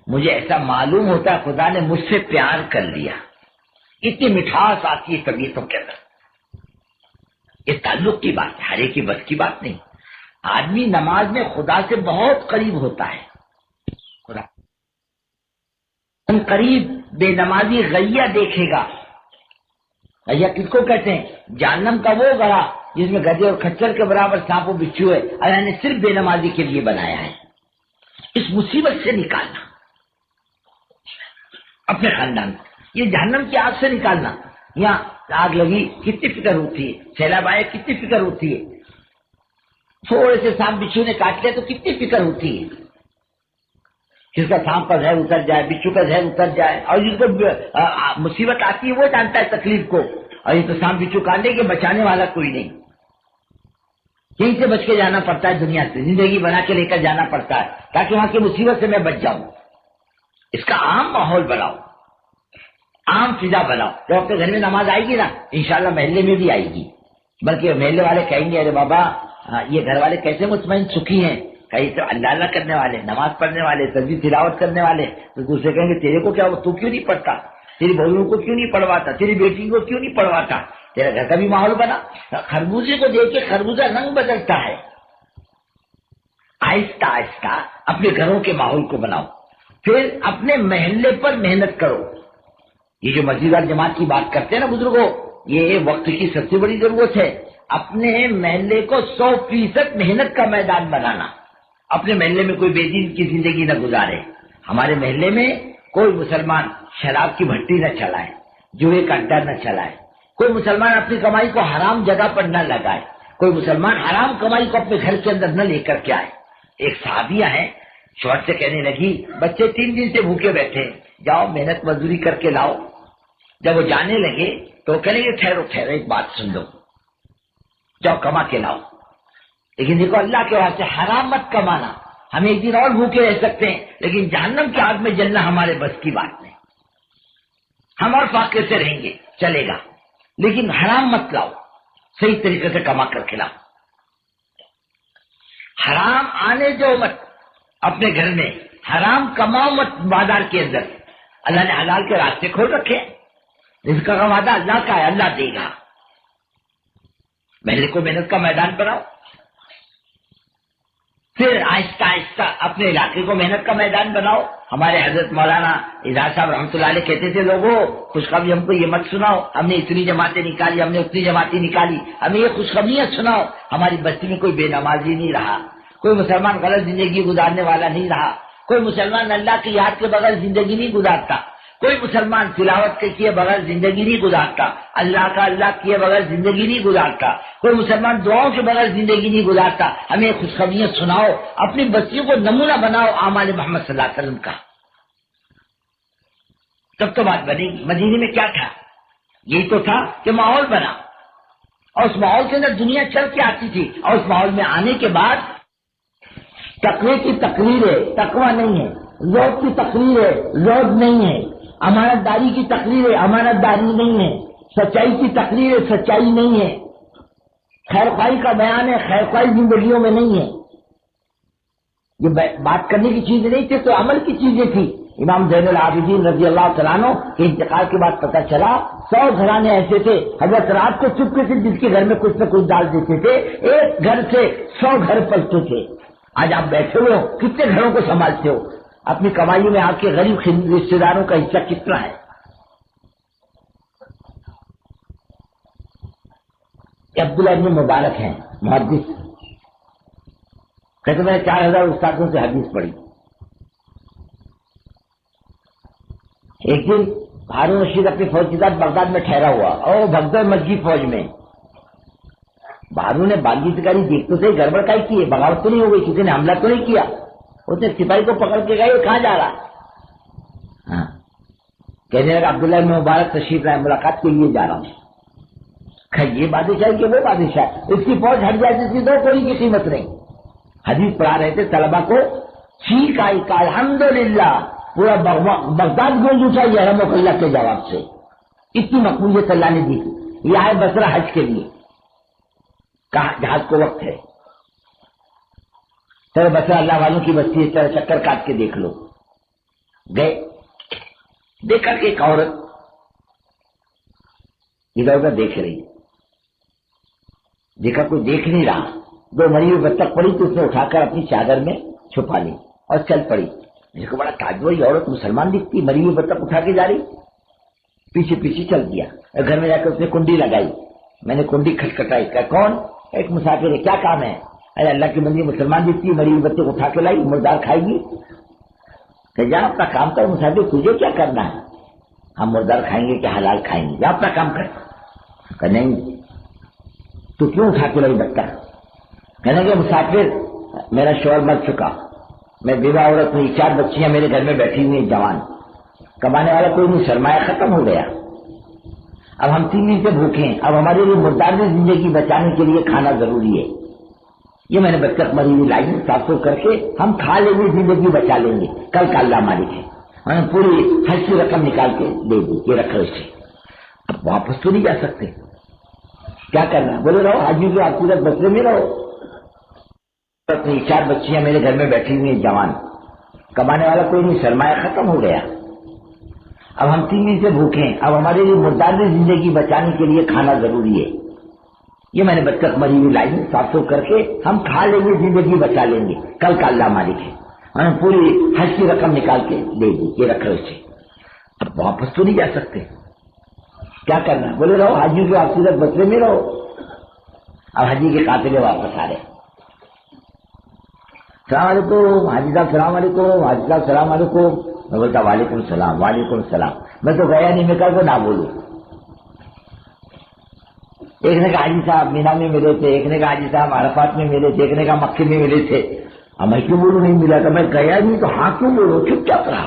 مجھے ایسا معلوم ہوتا ہے خدا نے مجھ سے پیار کر لیا، اتنی مٹھاس آتی ہے طبیعتوں کے اندر۔ یہ تعلق کی بات ہے، ہر ایک کی بس کی بات نہیں۔ آدمی نماز میں خدا سے بہت قریب ہوتا ہے. خدا ان قریب بے نمازی غیہ دیکھے گا. غیہ کس کو کہتے ہیں؟ جہنم کا وہ گڑھا جس میں گدھے اور کھچر کے برابر سانپ و بچھو ہے. اللہ نے صرف بے نمازی کے لیے بنایا ہے. اس مصیبت سے نکالنا اپنے خاندان کو، یہ جہنم کی آگ سے نکالنا. یہاں آگ لگی کتنی فکر ہوتی ہے، سیلاب آئے کتنی فکر ہوتی ہے، تھوڑے سے سانپ بچھو نے کاٹ لیا تو کتنی فکر ہوتی ہے. جس کا سانپ کا زہر اتر جائے، بچھو کا زہر اتر جائے، اور جس کو مصیبت آتی ہے وہ جانتا ہے تکلیف کو. اور یہ تو سانپ بچھو کاٹ لے کے بچانے والا کوئی نہیں. یہیں سے بچ کے جانا پڑتا ہے، دنیا سے زندگی بنا کے لے کر جانا پڑتا ہے تاکہ وہاں کی مصیبت سے میں بچ جاؤں. اس کا عام ماحول بناؤ، عام فضا بناؤ. جب اپنے گھر میں نماز آئے گی نا انشاءاللہ محلے میں بھی آئے گی، بلکہ محلے والے کہیں گے ارے بابا یہ گھر والے کیسے مطمئن سکھی ہیں، کہیں تو اللہ اللہ کرنے والے، نماز پڑھنے والے، تسبیح تلاوت کرنے والے. تو دوسرے کہیں گے تیرے کو کیا، تو کیوں نہیں پڑھتا، تیری بہوؤں کو کیوں نہیں پڑھواتا، تیری بیٹی کو کیوں نہیں پڑھواتا. تیرا گھر کا بھی ماحول بنا. خربوزے کو دیکھ کے خربوزہ رنگ بدلتا ہے. آہستہ آہستہ اپنے گھروں کے ماحول کو بناؤ، پھر اپنے محلے پر محنت کرو. یہ جو مسجد اور جماعت کی بات کرتے ہیں نا بزرگوں، یہ وقت کی سب سے بڑی ضرورت ہے. اپنے محلے کو 100% محنت کا میدان بنانا. اپنے محلے میں کوئی بے دین کی زندگی نہ گزارے. ہمارے محلے میں کوئی مسلمان شراب کی بھٹی نہ چلائے، جوئے کا اڈا نہ چلائے، کوئی مسلمان اپنی کمائی کو حرام جگہ پر نہ لگائے، کوئی مسلمان حرام کمائی کو اپنے گھر کے اندر نہ لے کر کے آئے. ایک صحابیہ ہیں، شوہر سے کہنے لگی بچے 3 دن سے بھوکے بیٹھے، جاؤ محنت مزدوری کر کے لاؤ. جب وہ جانے لگے تو کہنے لگے ٹھہرو ٹھہرو ایک بات سن لو، جاؤ کما کے لاؤ. لیکن دیکھو اللہ کے واسطے حرام مت کمانا. ہم ایک دن اور بھوکے رہ سکتے ہیں لیکن جہنم کی آگ میں جلنا ہمارے بس کی بات نہیں. ہم اور فاقے سے رہیں گے چلے گا لیکن حرام مت لاؤ، صحیح طریقے سے کما کر کے لاؤ. حرام آنے جو مت اپنے گھر میں، حرام کماؤ مت بازار کے اندر. اللہ نے حلال کے راستے کھول رکھے، رزق کا وعدہ اللہ کا ہے، اللہ دے گا. محلے کو محنت کا میدان بناؤ، پھر آہستہ آہستہ اپنے علاقے کو محنت کا میدان بناؤ. ہمارے حضرت مولانا اظہار صاحب رحمۃ اللہ علیہ کہتے تھے لوگوں خوشخبری ہم کو یہ مت سناؤ، ہم نے اتنی جماعتیں نکالی، ہم نے اتنی جماعتیں نکالی، ہمیں یہ خوشخبریاں سناؤ. ہماری بستی میں کوئی بے نمازی نہیں رہا، کوئی مسلمان غلط زندگی گزارنے والا نہیں رہا، کوئی مسلمان اللہ کی یاد کے بغیر زندگی نہیں گزارتا، کوئی مسلمان تلاوت کے کیے بغیر زندگی نہیں گزارتا، اللہ کیے بغیر زندگی نہیں گزارتا، کوئی مسلمان دعاؤں کے بغیر زندگی نہیں گزارتا. ہمیں خوشخبریاں سناؤ، اپنی بستیوں کو نمونہ بناؤ اعمال محمد صلی اللہ علیہ وسلم کا، تب تو بات بنے گی. مدینے میں کیا تھا؟ یہی تو تھا کہ ماحول بنا، اور اس ماحول کے اندر دنیا چل کے آتی تھی، اور اس ماحول میں آنے کے بعد تقوی کی تقریر ہے، تقوی نہیں ہے، زہد کی تقریر ہے، زہد نہیں ہے، امانت داری کی تقریر ہے، امانت داری نہیں ہے، سچائی کی تقریر ہے، سچائی نہیں ہے، خیر خواہی کا بیان ہے، خیر خواہی زندگیوں میں نہیں ہے. یہ بات کرنے کی چیز نہیں تھی تو عمل کی چیزیں تھی. امام زین العابدین رضی اللہ تعالیٰ عنہ کے انتقال کے بعد پتہ چلا 100 گھرانے ایسے تھے، حضرت رات کو چپکے سے جس کے گھر میں کچھ نہ کچھ ڈال دیتے تھے، ایک گھر سے 100 گھر پلتے تھے. آج آپ بیٹھے ہوئے ہو، کتنے گھروں کو سنبھالتے ہو؟ اپنی کمائی میں آپ کے غریب رشتے داروں کا حصہ کتنا ہے؟ عبداللہ ابن مبارک ہیں محدث، کہتے میں نے 4000 استادوں سے حدیث پڑھی. ایک دن ہارون رشید اپنی فوج کے ساتھ بغداد میں ٹھہرا ہوا اور بغداد مسجد فوج میں. ہارون نے باغی سکاری دیکھ تو صحیح گڑبڑ کا ہی کی ہے، بغاوت تو نہیں ہو گئی، کسی نے حملہ تو نہیں کیا. اس نے سپاہی کو پکڑ کے گئے کہاں جا رہا؟ ہاں کہنے لگا عبداللہ ابن مبارک تشریف لائے، ملاقات کے لیے جا رہا ہوں. یہ بادشاہ کہ وہ بادشاہ، اس کی فوج ہٹ جائے جس کی 2 کوڑی کی قیمت نہیں. حدیث پڑھا رہے تھے طلبا کو، چیخ آئی کا الحمدللہ، پورا بغداد گونج اٹھا یہ رحمۃ اللہ کے جواب سے. اتنی مقبولیت اللہ نے دی. یہ آئے بصرہ حج کے لیے، کہا جہاز کو وقت ہے، چلو بصرہ اللہ والوں کی بستی ہے، چکر کاٹ کے دیکھ لو. گئے، دیکھا کہ ایک عورت ادھر ادھر دیکھ رہی، دیکھا کوئی دیکھ نہیں رہا دو مری ہوئی بطخ پڑی تو اس نے اٹھا کر اپنی چادر میں چھپا لی اور چل پڑی. میرے کو بڑا تعجب ہوا، یہ عورت مسلمان دکھتی، مری ہوئی بطخ اٹھا کے جا رہی. پیچھے پیچھے چل دیا، گھر میں جا کر اس نے کنڈی لگائی. میں نے کنڈی کھٹکھٹائی، کہا کون؟ ایک مسافر ہے. کیا کام ہے؟ ارے اللہ کی بندی مسلمان دکھتی، مری ہوئی بطخ اٹھا کے لائی، مردار کھائے گی. کہ جا اپنا کام کر مسافر، تجھے کیا کرنا ہے؟ ہم مردار کھائیں گے کہ حلال کھائیں گے؟ جا اپنا کام کر. کہ نہیں، تو کیوں اٹھا کے لائی بطخ؟ کہنے کہ مسافر میرا شوہر مر چکا، میں بیوہ عورت ہوئی، 4 بچیاں میرے گھر میں بیٹھی ہوئی ہیں جوان، کمانے والا کوئی نہیں، سرمایہ ختم ہو گیا، اب ہم 3 دن سے بھوکے ہیں، اب ہمارے لیے مردار زندگی بچانے کے لیے کھانا ضروری ہے. یہ میں نے بطخ مری ہوئی لائی، صاف کر کے ہم کھا لیں گے، زندگی بچا لیں گے، کل کا اللہ مالک ہے. میں نے پوری حج کی رقم نکال کے دے دی، یہ رکھو اسے. اب واپس تو نہیں جا سکتے، کیا کرنا؟ بولے رہو حاجی کی آپ سورت بسرے میں رہو. 4 بچیاں میرے گھر میں بیٹھی ہوئی ہیں جوان، کمانے والا کوئی نہیں، سرمایہ ختم ہو گیا، اب ہم 3 دن سے بھوکے ہیں، اب ہمارے لیے مردار زندگی بچانے کے لیے کھانا ضروری ہے. یہ میں نے بطخ مری ہوئی لائی، صاف کر کے ہم کھا لیں گے، زندگی بچا لیں گے، کل کا اللہ مالک ہے. میں نے پوری حج کی رقم نکال کے دے دی، یہ رکھو اسے. اب واپس تو نہیں جا سکتے، کیا کرنا؟ بولے رہو حاجی کی آپ سورت بسرے میں رہو. اب حاجی کے قافلے واپس آ رہے. السلام علیکم حاجی صاحب، السلام علیکم حاجی صاحب، السلام علیکم. میں بولتا وعلیکم السلام، وعلیکم السلام. میں تو گیا نہیں، میں کل کو نہ بولوں. ایک نے کہا حاجی صاحب مینا میں ملے تھے، ایک نے کہا حاجی صاحب عرفات میں ملے تھے، ایک نے کہا مکے میں ملے تھے. اب میں کیوں بولوں نہیں ملا؟ تو میں گیا نہیں تو ہاں کیوں بولو، چپ چاپ رہا.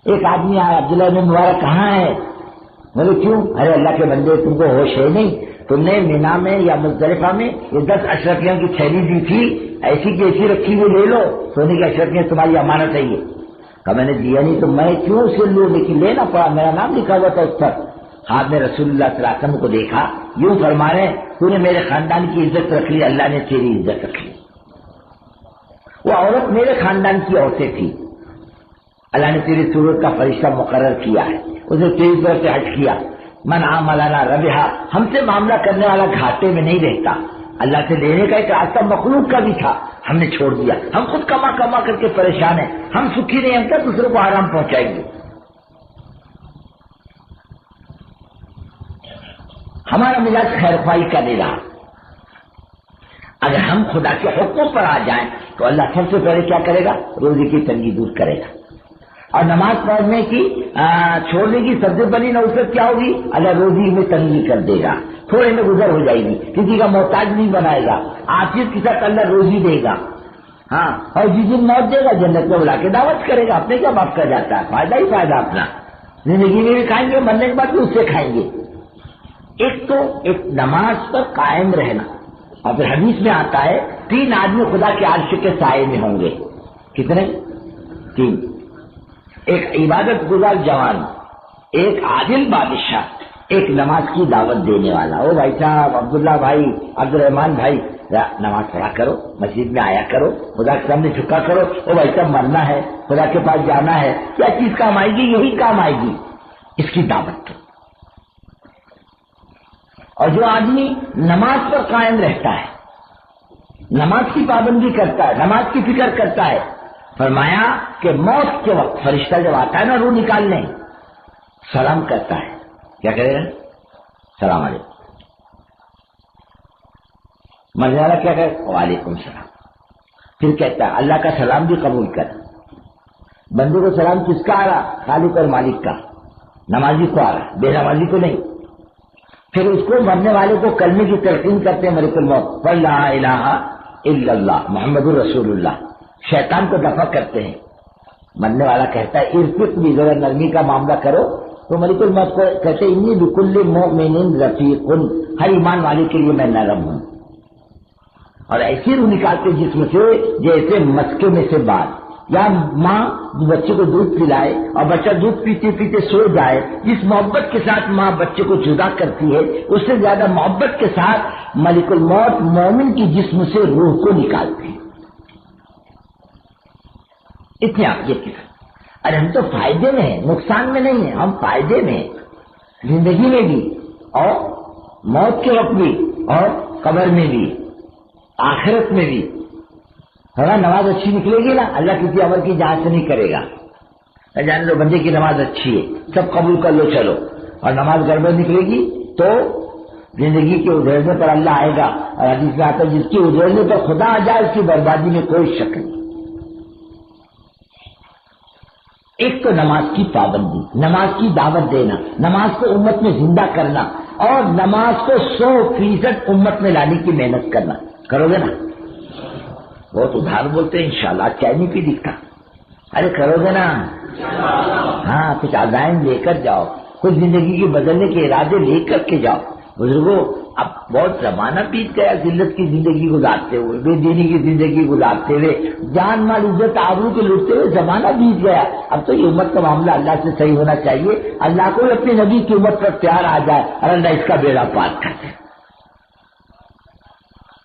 ایک آدمی آیا، عبداللہ بن مبارک کہاں ہے؟ بولے کیوں؟ ارے اللہ کے بندے تم کو ہوش ہے نہیں؟ تم نے مینا میں یا مزدلفہ میں یہ 10 اشرفیوں کی تھیلی دی تھی، ایسی کی ایسی رکھی ہوئی، لے لو، سونے کی اشرفیاں تمہاری امانت ہے. یہ کہ میں نے دیا نہیں تو میں کیوں اسے لوں؟ لیکن لینا پڑا، میرا نام لکھا ہوا تھا اس پر. ہاتھ میں رسول اللہ صلی اللہ علیہ وسلم کو دیکھا، یوں فرما رہے تو نے میرے خاندان کی عزت رکھ لی، اللہ نے تیری عزت رکھ لی. وہ عورت میرے خاندان کی عورتیں تھی، اللہ نے تیری صورت کا فرشتہ مقرر کیا ہے، اسے تیری طرف سے ہٹ کیا. من عاملنا ربحا، ہم سے معاملہ کرنے والا گھاٹے میں نہیں رہتا. اللہ سے لینے کا ایک راستہ مخلوق کا بھی تھا، ہم نے چھوڑ دیا. ہم خود کما کما کر کے پریشان ہیں، ہم سکھی نہیں، ہم کیا دوسروں کو آرام پہنچائیں گے؟ ہمارا مزاج خیر خواہی کا نہیں رہا. اگر ہم خدا کے حکموں پر آ جائیں تو اللہ سب سے پہلے کیا کرے گا؟ روزی کی تنگی دور کرے گا. اور نماز پڑھنے کی چھوڑنے کی سب سے بڑی نوبت کیا ہوگی؟ اللہ روزی میں تنگی کر دے گا، تھوڑے میں گزر ہو جائے گی، کسی کا محتاج نہیں بنائے گا، عافیت کے ساتھ اللہ روزی دے گا. ہاں، اور جس دن موت دے گا جنت میں بلا کے دعوت کرے گا. اپنے کیا باپ کر جاتا ہے، فائدہ ہی فائدہ اپنا. زندگی میں بھی کھائیں گے، مرنے کے بعد بھی اس سے کھائیں گے. ایک تو ایک نماز پر قائم رہنا، اور پھر حدیث میں آتا ہے 3 آدمی خدا کے عرش کے سائے میں ہوں گے. کتنے؟ 3. ایک عبادت گزار جوان، ایک عادل بادشاہ، ایک نماز کی دعوت دینے والا. او بھائی صاحب، عبداللہ بھائی، عبد الرحمان بھائی، نماز پڑھا کرو، مسجد میں آیا کرو، خدا کے سامنے جھکا کرو. او بھائی صاحب مرنا ہے، خدا کے پاس جانا ہے، کیا چیز کام آئے گی؟ یہی کام آئے گی، اس کی دعوت. اور جو آدمی نماز پر قائم رہتا ہے، نماز کی پابندی کرتا ہے، نماز کی فکر کرتا ہے، فرمایا کہ موت کے وقت فرشتہ جب آتا ہے نا روح نکالنے، سلام کرتا ہے. کیا کرے گا؟ سلام علیکم. مرنے والا کیا کہے؟ وعلیکم السلام. پھر کہتا ہے اللہ کا سلام بھی قبول کر. بندے کو سلام کس کا آ رہا؟ خالق اور مالک کا. نمازی کو آ رہا، بے نمازی کو نہیں. پھر اس کو مرنے والے کو کلمے کی تلقین کرتے ہیں ملک الموت، لا الہ الا اللہ محمد الرسول اللہ. شیطان کو دفع کرتے ہیں. مرنے والا کہتا ہے ارفق بھی، ذرا نرمی کا معاملہ کرو. تو ملک الموت کو کہتے ہیں انی بکل مؤمن رفیق، ہر ایمان والے کے لیے میں نرم ہوں. اور ایسی روح نکالتے جسم سے جیسے مسکے میں سے بال. یا ماں بچے کو دودھ پلائے اور بچہ دودھ پیتے پیتے سو جائے، جس محبت کے ساتھ ماں بچے کو جدا کرتی ہے، اس سے زیادہ محبت کے ساتھ ملک الموت مومن کی جسم سے روح کو نکالتے ہیں. اتنی عافیت کے ساتھ. ارے ہم تو فائدے میں ہیں، نقصان میں نہیں ہیں، ہم فائدے میں ہیں، زندگی میں بھی اور موت کے وقت بھی اور قبر میں بھی، آخرت میں بھی۔ اگر نماز اچھی نکلے گی نا، اللہ کسی عمل کی جانچ نہیں کرے گا، جان لو بندے کی نماز اچھی ہے، سب قبول کر لو چلو، اور نماز گڑبڑ نکلے گی تو زندگی کے ادھیڑنے پر اللہ آئے گا، اور حدیث میں آتا ہے جس کی ادھیڑنے پر خدا آ جائے اس کی بربادی میں کوئی شک نہیں۔ ایک تو نماز کی پابندی، نماز کی دعوت دینا، نماز کو امت میں زندہ کرنا، اور نماز کو 100% امت میں لانے کی محنت کرنا، کرو گے نا؟ بہت ادھار بولتے ہیں انشاءاللہ، چائے نہیں پی دکھتا، ارے کرو گے نا؟ ہاں، کچھ عزائم لے کر جاؤ، کچھ زندگی کے بدلنے کے ارادے لے کر کے جاؤ۔ بزرگوں، اب بہت زمانہ بیت گیا ذلت کی زندگی گزارتے ہوئے، بے دینی کی زندگی گزارتے ہوئے، جان مال عزت آبرو کے لوٹتے ہوئے زمانہ بیت گیا۔ اب تو یہ امت کا معاملہ اللہ سے صحیح ہونا چاہیے، اللہ کو اپنے نبی کی امت پر پیار آ جائے اور اللہ اس کا بیڑا پار کر دے۔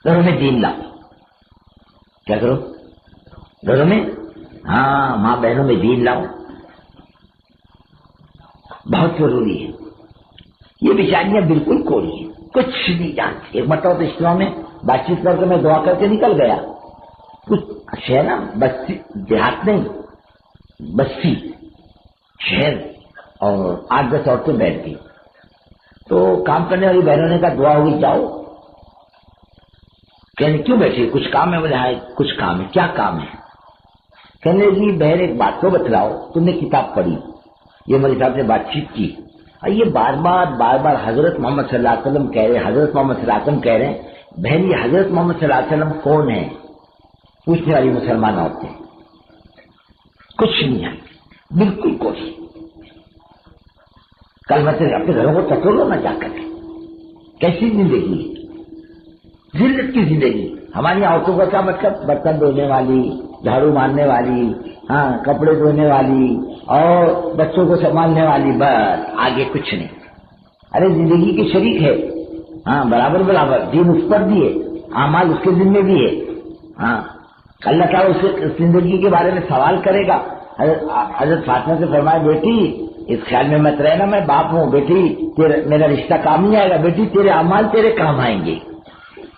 گھروں میں دین لاؤ، کیا کرو گھروں میں؟ ہاں، ماں بہنوں میں دین لاؤ، بہت ضروری ہے۔ یہ بیچاریاں بالکل کوڑی ہیں، کچھ نہیں جانتی۔ ایک مرتبہ تو اجتماع میں بات چیت کر کے میں دعا کر کے نکل گیا، کچھ شہر نا بستی، دیہات نہیں بستی شہر، اور 8-10 عورتیں بیٹھ گئی، تو کام کرنے والی بہنوں نے کہا دعا ہوگی جاؤ۔ کہنے کیوں بیٹھے؟ کچھ کام ہے؟ بولے ہاں کچھ کام ہے۔ کیا کام ہے؟ کہنے لگی بہن ایک بات تو بتلاؤ، تم نے کتاب پڑھی، یہ مولوی صاحب نے بات چیت کی، اور یہ بار بار حضرت محمد صلی اللہ علیہ وسلم کہہ رہے، حضرت محمد صلی اللہ علیہ وسلم کہہ رہے ہیں، بہن یہ حضرت محمد صلی اللہ علیہ وسلم کون ہے؟ پوچھنے والی مسلمان عورتیں کچھ نہیں ہے، بالکل کوئی۔ کل میں اپنے گھروں کو ٹٹولو نہ جا کر، کیسی زندگی ہے، ذلت کی زندگی۔ ہماری عورتوں کا کیا مطلب؟ برتن دھونے والی، جھاڑو مارنے والی، ہاں کپڑے دھونے والی، اور بچوں کو سنبھالنے والی، بس آگے کچھ نہیں۔ ارے زندگی کے شریک ہے، ہاں برابر برابر، دین اس پر بھی ہے، اعمال اس کے ذمے بھی ہے، ہاں اللہ تعالیٰ اس کی زندگی کے بارے میں سوال کرے گا۔ حضرت فاطمہ سے فرمایا بیٹی اس خیال میں مت رہنا میں باپ ہوں، بیٹی میرا رشتہ کام نہیں آئے گا، بیٹی تیرے اعمال تیرے کام آئیں گے۔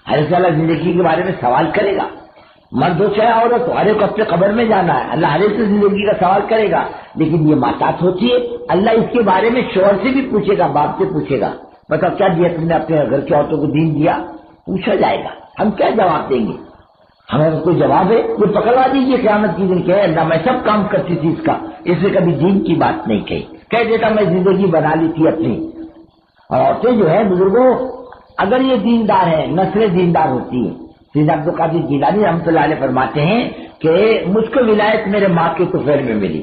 اللہ تعالیٰ زندگی کے بارے میں سوال کرے گا، مرد ہو چاہے عورت ہو، ہر ایک اپنے قبر میں جانا ہے، اللہ ہر ایک سے زندگی کا سوال کرے گا۔ لیکن یہ ماتات ہوتی ہے، اللہ اس کے بارے میں شوہر سے بھی پوچھے گا، باپ سے پوچھے گا، بتاؤ کیا دیا تم نے اپنے گھر کی عورتوں کو دین دیا؟ پوچھا جائے گا، ہم کیا جواب دیں گے؟ ہمیں کوئی جواب ہے؟ یہ پکڑوا دیجیے قیامت کی دن، کہ اللہ میں سب کام کرتی تھی اس کا، اس نے کبھی دین کی بات نہیں کہی، کہہ دیتا میں زندگی بنا لی تھی اپنی۔ اور عورتیں جو ہے بزرگوں، اگر یہ دیندار ہیں، نسلیں دیندار ہوتی ہیں۔ سید عبد القادر جیلانی رحمۃ اللہ علیہ فرماتے ہیں کہ مجھ کو ولایت میرے ماں کے طفیل میں ملی۔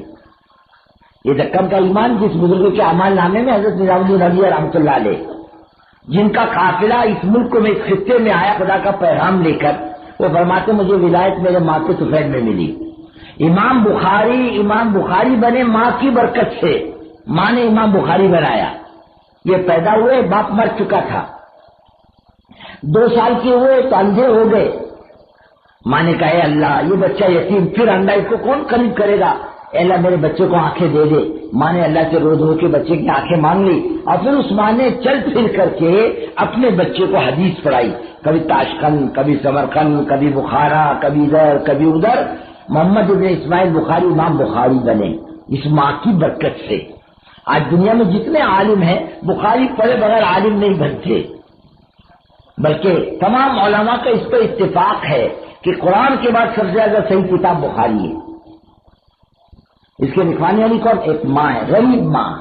یہ دکن کا ایمان جس بزرگ کے اعمال نامے میں حضرت نظام الدین علیہ رحمۃ اللہ علیہ، جن کا قافلہ اس ملک میں، اس خطے میں آیا خدا کا پیغام لے کر، وہ فرماتے مجھے ولایت میرے ماں کے طفیل میں ملی۔ امام بخاری بنے ماں کی برکت سے، ماں نے امام بخاری بنایا۔ یہ پیدا ہوئے، باپ مر چکا تھا، 2 سال کے ہوئے تو اندھے ہو گئے۔ ماں نے کہا اے اللہ یہ بچہ یتیم، پھر اندھا اس کو کون قریب کرے گا؟ اے اللہ میرے بچے کو آنکھیں دے دے۔ ماں نے اللہ سے رو کے بچے کی آنکھیں مانگ لی، اور پھر اس ماں نے چل پھر کر کے اپنے بچے کو حدیث پڑھائی، کبھی تاشقند، کبھی سمرقند، کبھی بخارا، کبھی ادھر کبھی ادھر۔ محمد ابن اسماعیل بخاری امام بخاری بنے اس ماں کی برکت سے۔ آج دنیا میں جتنے عالم ہیں بخاری پڑھے بغیر عالم نہیں بنتے، بلکہ تمام علماء کا اس پر اتفاق ہے کہ قرآن کے بعد سب سے زیادہ صحیح کتاب بخاری ہے۔ اس کے لکھوانے والی کون؟ ایک ماں ہے، غریب ماں،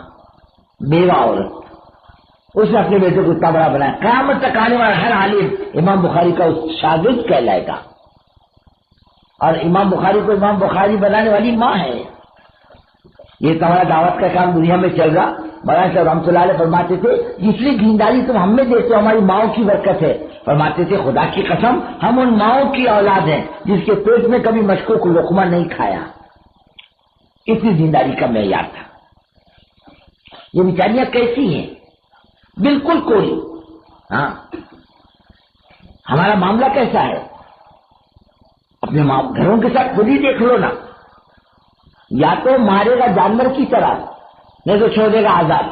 بیوہ عورت، اس نے اپنے بیٹے کو اتنا بڑا بنایا۔ قیامت تک آنے والا ہر عالم امام بخاری کا شاگرد کہلائے گا، اور امام بخاری کو امام بخاری بنانے والی ماں ہے۔ یہ تمہارا دعوت کا کام دنیا میں چل رہا۔ مولانا صاحب رحمۃ اللہ علیہ فرماتے تھے جتنی دینداری تم ہم میں دیتے ہو ہماری ماؤں کی برکت ہے۔ فرماتے تھے خدا کی قسم ہم ان ماؤں کی اولاد ہیں جس کے پیٹ میں کبھی مشکوک لقمہ نہیں کھایا، اتنی دینداری کا معیار تھا۔ یہ بیچاریاں کیسی ہیں؟ بالکل کوئی۔ ہاں ہمارا معاملہ کیسا ہے؟ اپنے گھروں کے ساتھ خود ہی دیکھ لو نا، یا تو مارے گا جانور کی طرح، نہیں تو چھوڑ دے گا آزاد،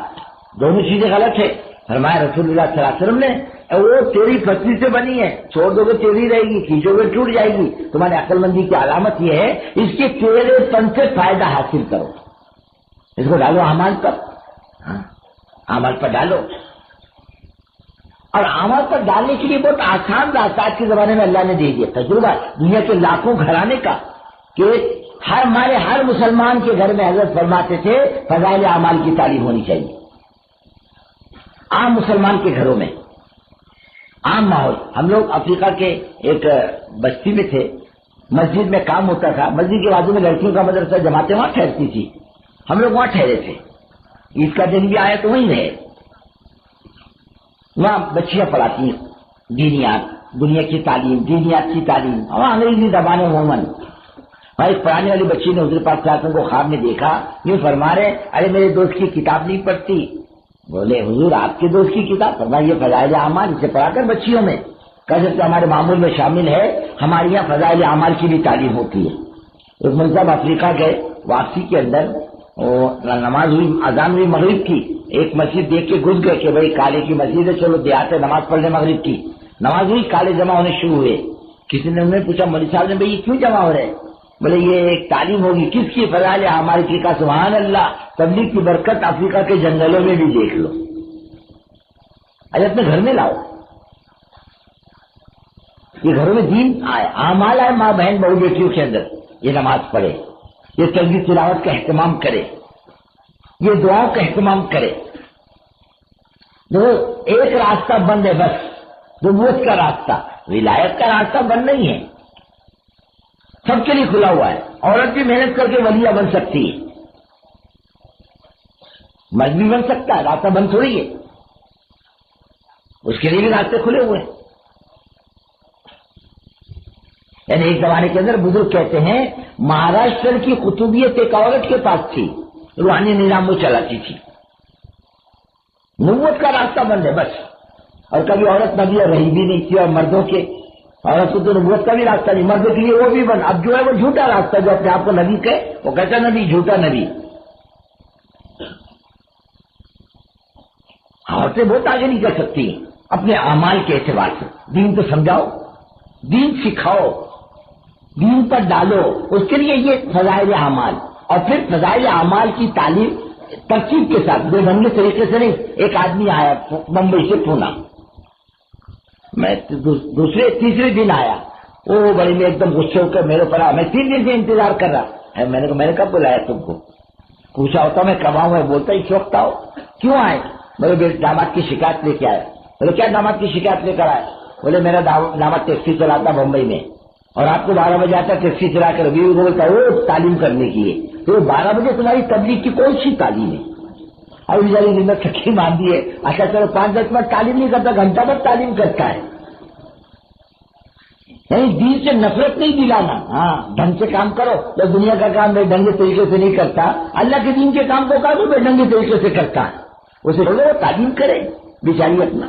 دونوں چیزیں غلط ہے۔ فرمایا رسول اللہ صلی اللہ علیہ وسلم نے وہ تیری پتلی سے بنی ہے، چھوڑ دو گے تیری رہے گی، کھینچو گے ٹوٹ جائے گی. تمہاری عقل مندی کی علامت یہ ہے اس کے تیرے پن سے فائدہ حاصل کرو. اس کو ڈالو اعمال پر، اعمال پر ڈالو. اور اعمال پر ڈالنے کے لیے بہت آسان راستہ آج کے زمانے میں اللہ نے دے دیا. تجربہ دنیا کے لاکھوں گھرانے کا کہ ہمارے ہر مسلمان کے گھر میں حضرت فرماتے تھے فضائل اعمال کی تعلیم ہونی چاہیے. عام مسلمان کے گھروں میں عام ماحول. ہم لوگ افریقہ کے ایک بستی میں تھے، مسجد میں کام ہوتا تھا، مسجد کے بازو میں لڑکیوں کا مدرسہ، جماعتیں وہاں ٹھہرتی تھی، ہم لوگ وہاں ٹھہرے تھے. عید کا دن بھی آیا تو وہیں رہے. وہاں بچیاں پڑھاتی ہیں دینیات، دنیا کی تعلیم، دینیات کی تعلیم، اور انگریزی زبانیں عموماً. اور ایک پڑھانے والی بچی نے حضور پاک صلی اللہ علیہ وسلم کو خواب میں دیکھا، یہ فرما رہے ارے میرے دوست کی کتاب نہیں پڑھتی. بولے حضور آپ کے دوست کی کتاب؟ فرمایا یہ فضائل اعمال، اسے پڑھا کر بچیوں میں کیسے ہمارے معمول میں شامل ہے. ہمارے یہاں فضائل اعمال کی بھی تعلیم ہوتی ہے. ایک منصب افریقہ گئے، واپسی کے اندر نماز ہوئی، اذان ہوئی مغرب کی. ایک مسجد دیکھ کے گھس گئے کہ بھائی کالے کی مسجد ہے، چلو دیہات ہے نماز پڑھ لیں مغرب کی. نماز ہوئی، کالے جمع ہونے شروع ہوئے. کسی نے انہیں پوچھا مولوی صاحب نے بھائی یہ کیوں جمع ہو رہے؟ بولے یہ ایک تعلیم ہوگی. کس کی؟ فضائل اعمال کی. کا سبحان اللہ، تبلیغ کی برکت افریقہ کے جنگلوں میں بھی دیکھ لو. اچھا اپنے گھر میں لاؤ، یہ گھروں میں دین آئے، اعمال آئے. ماں بہن بہو بیٹیوں کے اندر یہ نماز پڑھے، یہ تنگی تلاوت کا اہتمام کرے، یہ دعاؤں کا اہتمام کرے. ایک راستہ بند ہے بس، نبوت کا راستہ. ولایت کا راستہ بند نہیں ہے، سب کے لیے کھلا ہوا ہے. عورت بھی محنت کر کے ولیہ بن سکتی ہے، مرد بھی بن سکتا ہے، راستہ بند تھوڑی ہے. اس کے لیے بھی راستے کھلے ہوئے ہیں. یعنی ایک زمانے کے اندر بزرگ کہتے ہیں مہاراشٹر کی قطبیت ایک عورت کے پاس تھی، روحانی نظام وہ چلاتی تھی. نبوت کا راستہ بند ہے بس. اور کبھی عورت نبی رہی بھی نہیں تھی. اور مردوں کے عورت کو تو نبوت کا بھی راستہ نہیں، مردوں کے لیے وہ بھی بند. اب جو ہے وہ جھوٹا راستہ، جو اپنے آپ کو نبی کہے وہ کہتا نبی، جھوٹا نبی. عورتیں بہت آگے نہیں کر سکتی اپنے اعمال کے اعتبار سے. دین تو سمجھاؤ، دین سکھاؤ، دین پر ڈالو. اس کے لیے یہ فضائل اعمال. اور پھر فضائل اعمال کی تعلیم ترتیب کے ساتھ، بے ڈھنگے طریقے سے نہیں. ایک آدمی آیا بمبئی سے پونا، میں دوسرے تیسرے دن آیا، وہ بڑے میں ایک دم غصے ہو کر میرے پر آیا. میں 3 دن سے انتظار کر رہا. میں نے کب بلایا تم کو؟ پوچھا ہوتا میں کب آؤں؟ بولتا اس وقت آؤ. کیوں آئے؟ بولے داماد کی شکایت لے کے آئے. بولے کیا داماد کی شکایت لے کر آئے؟ بولے میرا داماد ٹیکسی چلاتا بمبئی میں، اور آپ کو 12 بجے آتا ٹیکسی چلا کر بیوی کو بولتا وہ تعلیم کرنے کی ہے. تو 12 بجے تمہاری تبلیغ کی کون سی تعلیم ہے؟ اور بیچاری زندہ تھکی باندھی ہے. اچھا چلو 5-10 منٹ تعلیم نہیں کرتا، گھنٹہ بھر تعلیم کرتا ہے. نہیں، دین سے نفرت نہیں دلانا. ہاں ڈھنگ سے کام کرو. جب دنیا کا کام بے ڈھنگے طریقے سے نہیں کرتا، اللہ کے دین کے کام کو کہا تو بے ڈھنگے طریقے سے کرتا ہے. اسے بولے وہ تعلیم کرے بیچاری اپنا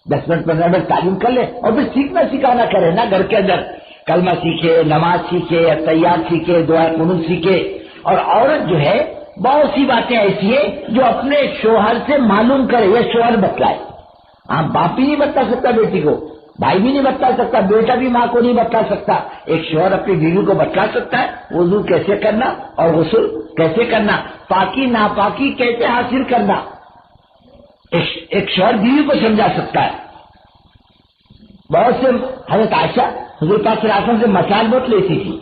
10 منٹ 15 منٹ تعلیم کر لے. اور پھر سیکھنا سکھانا کرے نا. گھر کے اندر کلمہ سیکھے، نماز سیکھے، تیار سیکھے، دعا قنوت سیکھے. اور عورت جو ہے بہت سی باتیں ایسی ہیں جو اپنے شوہر سے معلوم کرے یا شوہر بتلائے. ہاں باپ بھی نہیں بتا سکتا بیٹی کو، بھائی بھی نہیں بتا سکتا، بیٹا بھی ماں کو نہیں بتا سکتا. ایک شوہر اپنی بیوی کو بتلا سکتا ہے وضو کیسے کرنا اور غسل کیسے کرنا، پاکی ناپاکی کیسے حاصل کرنا. ایک شوہر بیوی کو سمجھا سکتا ہے. بہت سے حضرت عائشہ حضور پاک صلی اللہ علیہ وسلم سے مسائل بہت لیتی تھی،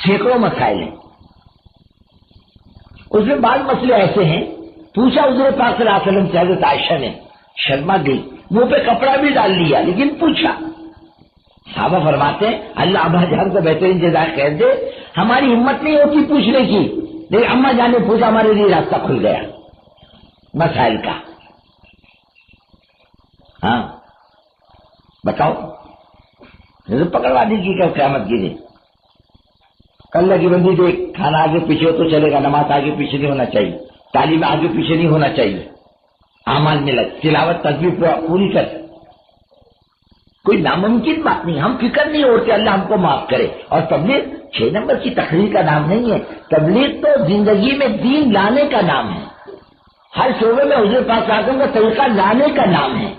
سینکڑوں مسائل ہیں. اس میں بعض مسئلے ایسے ہیں پوچھا حضور پاک صلی اللہ علیہ وسلم سے، حضرت عائشہ نے شرما گئی، منہ پہ کپڑا بھی ڈال لیا لیکن پوچھا. صحابہ فرماتے ہیں اللہ ابا جان کو بہترین جزائے خیر دے، ہماری ہمت نہیں ہوتی پوچھنے کی، لیکن اماں جان نے پوچھا، ہمارے لیے راستہ کھل گیا مسائل کا. ہاں بتاؤ، پکڑوا دیجیے گا قیامت کی دن. کل لگی بندی دیکھ، کھانا آگے پیچھے ہو تو چلے گا، نماز آگے پیچھے نہیں ہونا چاہیے، تعلیم آگے پیچھے نہیں ہونا چاہیے، اعمال میں لگ، تلاوت تسبیح پوری کر. کوئی ناممکن بات نہیں. ہم فکر نہیں ہوتے، اللہ ہم کو معاف کرے. اور تبلیغ 6 نمبر کی تقریر کا نام نہیں ہے. تبلیغ تو زندگی میں دین لانے کا نام ہے. ہر شعبے میں حضور پاک صلی اللہ علیہ وسلم کا طریقہ لانے کا نام ہے.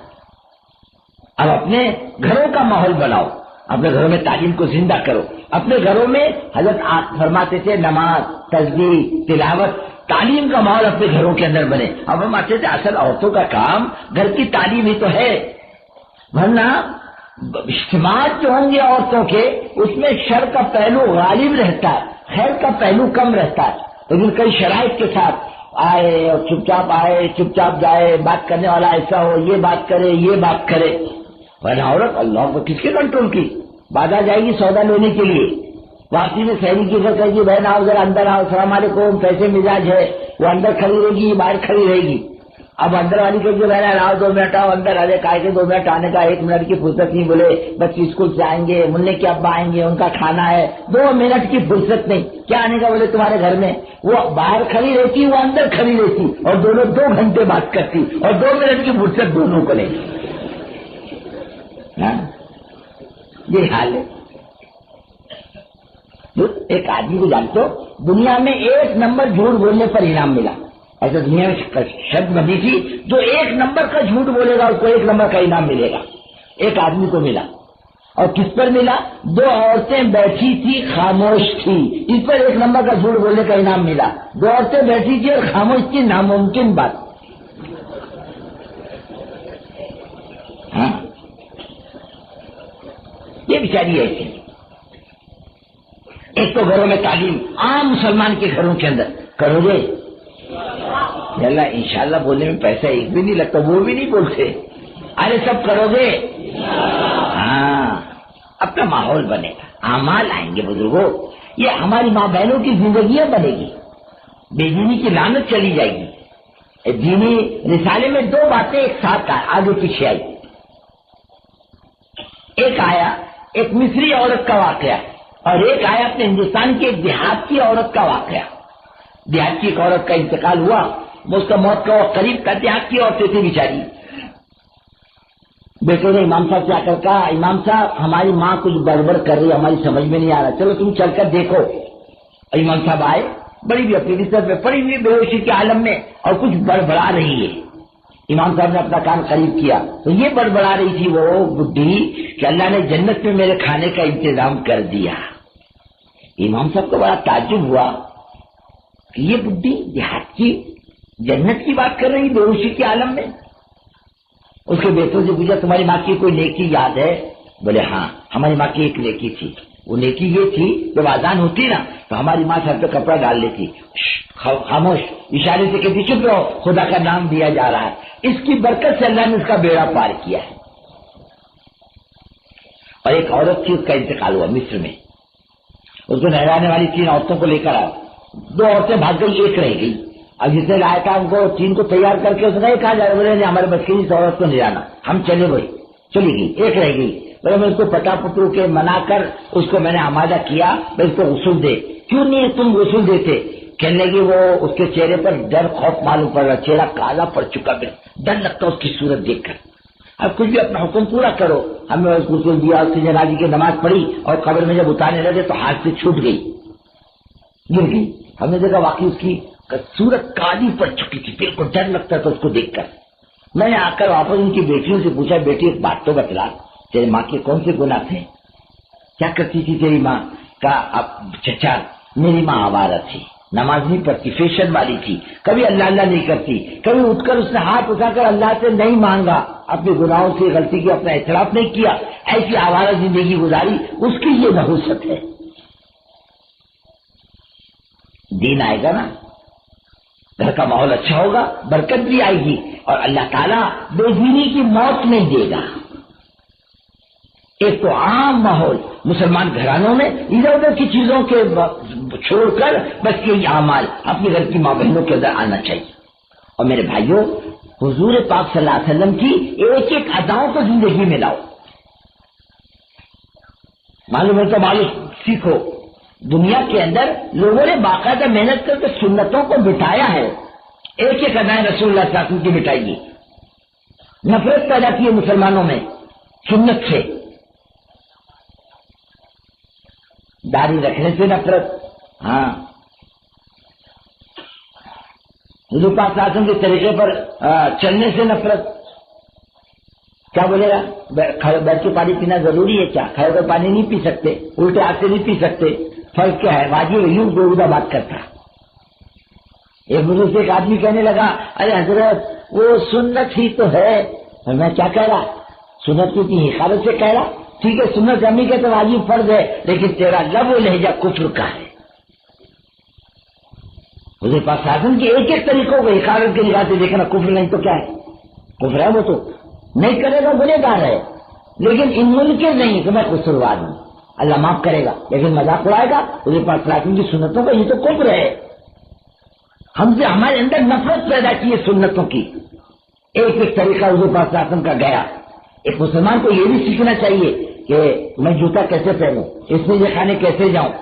اب اپنے گھروں کا ماحول بناؤ، اپنے گھروں میں تعلیم کو زندہ کرو. اپنے گھروں میں حضرت فرماتے تھے نماز، تسبیح، تلاوت، تعلیم کا ماحول اپنے گھروں کے اندر بنے. اب ہم آتے تھے اصل عورتوں کا کام گھر کی تعلیم ہی تو ہے، ورنہ اجتماعات جو ہوں گے عورتوں کے اس میں شر کا پہلو غالب رہتا ہے، خیر کا پہلو کم رہتا ہے. لیکن کئی شرائط کے ساتھ آئے اور چپ چاپ جائے، بات کرنے والا ایسا ہو، یہ بات کرے یہ بات کرے. ورنہ عورت اللہ کو کس کے کنٹرول کی؟ بازار جائے گی سودا لینے کے لیے، واپسی میں شہری کی گھر کہے گی بہن آؤ ذرا اندر آؤ، السلام علیکم، کیسے مزاج ہے؟ وہ اندر کھڑی رہے گی باہر کھڑی رہے گی. اب اندر والی کہ بہن آؤ 2 منٹ آؤ اندر. ارے کائے کے 2 منٹ آنے کا، 1 منٹ کی فرصت نہیں. بولے بچے اسکول سے آئیں گے، ملنے کے ابا آئیں گے، ان کا کھانا ہے، 2 منٹ کی فرصت نہیں. کیا آنے کا؟ بولے تمہارے گھر میں. وہ باہر کھڑی رہتی، وہ اندر کھڑی رہتی، اور دونوں 2 گھنٹے بات کرتی، اور 2 منٹ کی فرصت دونوں کو لے. یہ حال ہے. ایک آدمی کو جانتے ہو دنیا میں 1 نمبر جھوٹ بولنے پر انعام ملا. ایسا دنیا میں شرط بنی تھی جو 1 نمبر کا جھوٹ بولے گا اس کو 1 نمبر کا انعام ملے گا. ایک آدمی کو ملا. اور کس پر ملا؟ 2 عورتیں بیٹھی تھی خاموش تھی، اس پر 1 نمبر کا جھوٹ بولنے کا انعام ملا. 2 عورتیں بیٹھی تھی اور خاموش تھی، ناممکن بات. ہاں یہ بیچاری ایسی. ایک تو گھروں میں تعلیم عام مسلمان کے گھروں کے اندر کرو گے اللہ انشاءاللہ بولنے میں پیسہ ایک بھی نہیں لگتا، وہ بھی نہیں بولتے. ارے سب کرو گے. ہاں اپنا ماحول بنے گا، اعمال آئیں گے. بزرگوں یہ ہماری ماں بہنوں کی زندگیاں بنے گی، بے دینی کی لعنت چلی جائے گی. دینی رسالے میں 2 باتیں ایک ساتھ آگے پیچھے آئی. ایک آیا ایک مصری عورت کا واقعہ، اور ایک آیا اپنے ہندوستان کی ایک دیہات کی عورت کا واقعہ. دیہات کی ایک عورت کا انتقال ہوا، اس کا موت کا وقت قریب تھا. دیہات کی عورتیں تھی بیچاری. بیٹے نے امام صاحب سے آ کر کہا امام صاحب ہماری ماں کچھ گڑبڑ کر رہی ہے، ہماری سمجھ میں نہیں آ رہا، چلو تم چل کر دیکھو. امام صاحب آئے، بڑی بھی اپنی بستر پہ پڑی ہوئی بے ہوشی کے عالم میں، اور کچھ بڑبڑا رہی ہے. امام صاحب نے اپنا کام قریب کیا تو یہ بڑبڑا رہی تھی وہ بڈھی کہ اللہ نے جنت میں میرے کھانے کا انتظام کر دیا. امام صاحب کو بڑا تعجب ہوا کہ یہ بڈھی دیہات کی جنت کی بات کر رہی بے ہوشی کے عالم میں. اس کے بیٹوں سے پوچھا تمہاری ماں کی کوئی نیکی یاد ہے؟ بولے ہاں ہماری ماں کی ایک نیکی تھی. وہ نیکی یہ تھی جب اذان ہوتی نا تو ہماری ماں سر پہ کپڑا ڈال لیتی، خاموش، اشارے سے کہتی چپ رہو، خدا کا نام دیا جا رہا ہے. اس کی برکت سے اللہ نے اس کا بیڑا پار کیا ہے. اور ایک عورت تھی، اس کا انتقال ہوا مصر میں. اس کو نہلانے والی 3 عورتوں کو لے کر آئے. 2 عورتیں بھاگ گئی، ایک رہ گئی. اب جس نے لایا تھا ان کو 3 کو تیار کر کے اس نے کہا جائے بولے ہمارے بچے کی اس عورت کو نہیں جانا، ہم چلے گئے. چلی گئی، ایک رہ گئی. بولے میں اس کو پٹا پٹرو کے منا کر اس کو میں نے آمادہ کیا، میں اس کو غسل دے. کیوں نہیں تم غسل دیتے؟ کہنے لگی وہ اس کے چہرے پر ڈر خوف معلوم پڑ رہا، چہرہ کالا پڑ چکا، ڈر لگتا اس کی صورت دیکھ کر. اب کچھ بھی اپنا حکم پورا کرو. ہمیں اس غسل دیا، اس کی جنازے کی نماز پڑھی، اور قبر میں جب اتارنے لگے تو ہاتھ سے چھوٹ گئی، گر گئی. ہم نے دیکھا واقعی اس کی صورت کالی پڑ چکی تھی، بالکل ڈر لگتا تھا اس کو دیکھ کر. میں نے آ کر واپس ان کی بیٹیوں سے پوچھا بیٹی ایک بات تو بتلا، تیرے ماں کے کون سے گناہ تھے؟ کیا کرتی تھی تیری ماں؟ کہا اب چچا میری ماں آوارہ تھی، نماز نہیں پڑھتی، فیشن والی تھی، کبھی اللہ اللہ نہیں کرتی، کبھی اٹھ کر اس نے ہاتھ اٹھا کر اللہ سے نہیں مانگا، اپنے گناہوں سے غلطی کی اپنا اعتراف نہیں کیا، ایسی آوارہ زندگی گزاری. اس کی یہ نحوست ہے. دین آئے گا نا، گھر کا ماحول اچھا ہوگا، برکت بھی آئے گی، اور اللہ تعالیٰ بے دینی کی موت نہیں دے گا. ایک تو عام ماحول مسلمان گھرانوں میں ادھر ادھر کی چیزوں کے چھوڑ کر بس یہی اعمال اپنے گھر کی ماں بہنوں کے اندر آنا چاہیے. اور میرے بھائیوں حضور پاک صلی اللہ علیہ وسلم کی ایک ایک اداؤں کو زندگی میں لاؤ. معلوم ہے تو معلوم سیکھو. دنیا کے اندر لوگوں نے باقاعدہ محنت کر کے سنتوں کو مٹایا ہے. ایک ایک ادائیں رسول اللہ صلی اللہ علیہ وسلم کی مٹائی. نفرت پیدا کی ہے مسلمانوں میں سنت سے. داڑھی رکھنے سے نفرت، ہاں حضور پاک صلی اللہ علیہ وسلم کے طریقے پر چلنے سے نفرت. کیا بولے گا؟ بیٹھ کے پانی پینا ضروری ہے کیا؟ کھڑے ہوئے پانی نہیں پی سکتے، الٹے ہاتھ سے نہیں پی سکتے. فرق کیا ہے؟ واجب یوں بےہودہ بات کرتا. ایک بزرگ سے ایک آدمی کہنے لگا ارے حضرت وہ سنت ہی تو ہے. میں کیا کہہ رہا؟ سنت کی حقارت سے کہہ رہا. ٹھیک ہے سنت امی کے تو واجب فرض ہے، لیکن تیرا لب و لہجہ کفر کا ہے. حضور پاک شاسن کے ایک ایک طریقوں کو حقارت کے نگاہ سے دیکھنا کفر نہیں تو کیا ہے؟ کفر ہے وہ تو نہیں کرے گا گنہگار ہے، لیکن ان منکر نہیں تو میں قصوروار ہوں، اللہ معاف کرے گا. لیکن مذاق اڑائے گا حضور پاک شاسن کی سنتوں کا، یہ تو کفر ہے. ہم سے ہمارے اندر نفرت پیدا کی ہے سنتوں کی. ایک ایک طریقہ حضور پاک شاسن کا گیا. ایک مسلمان کو یہ بھی سیکھنا چاہیے کہ میں جوتا کیسے پہنوں، اس میں یہ کھانے کیسے جاؤں،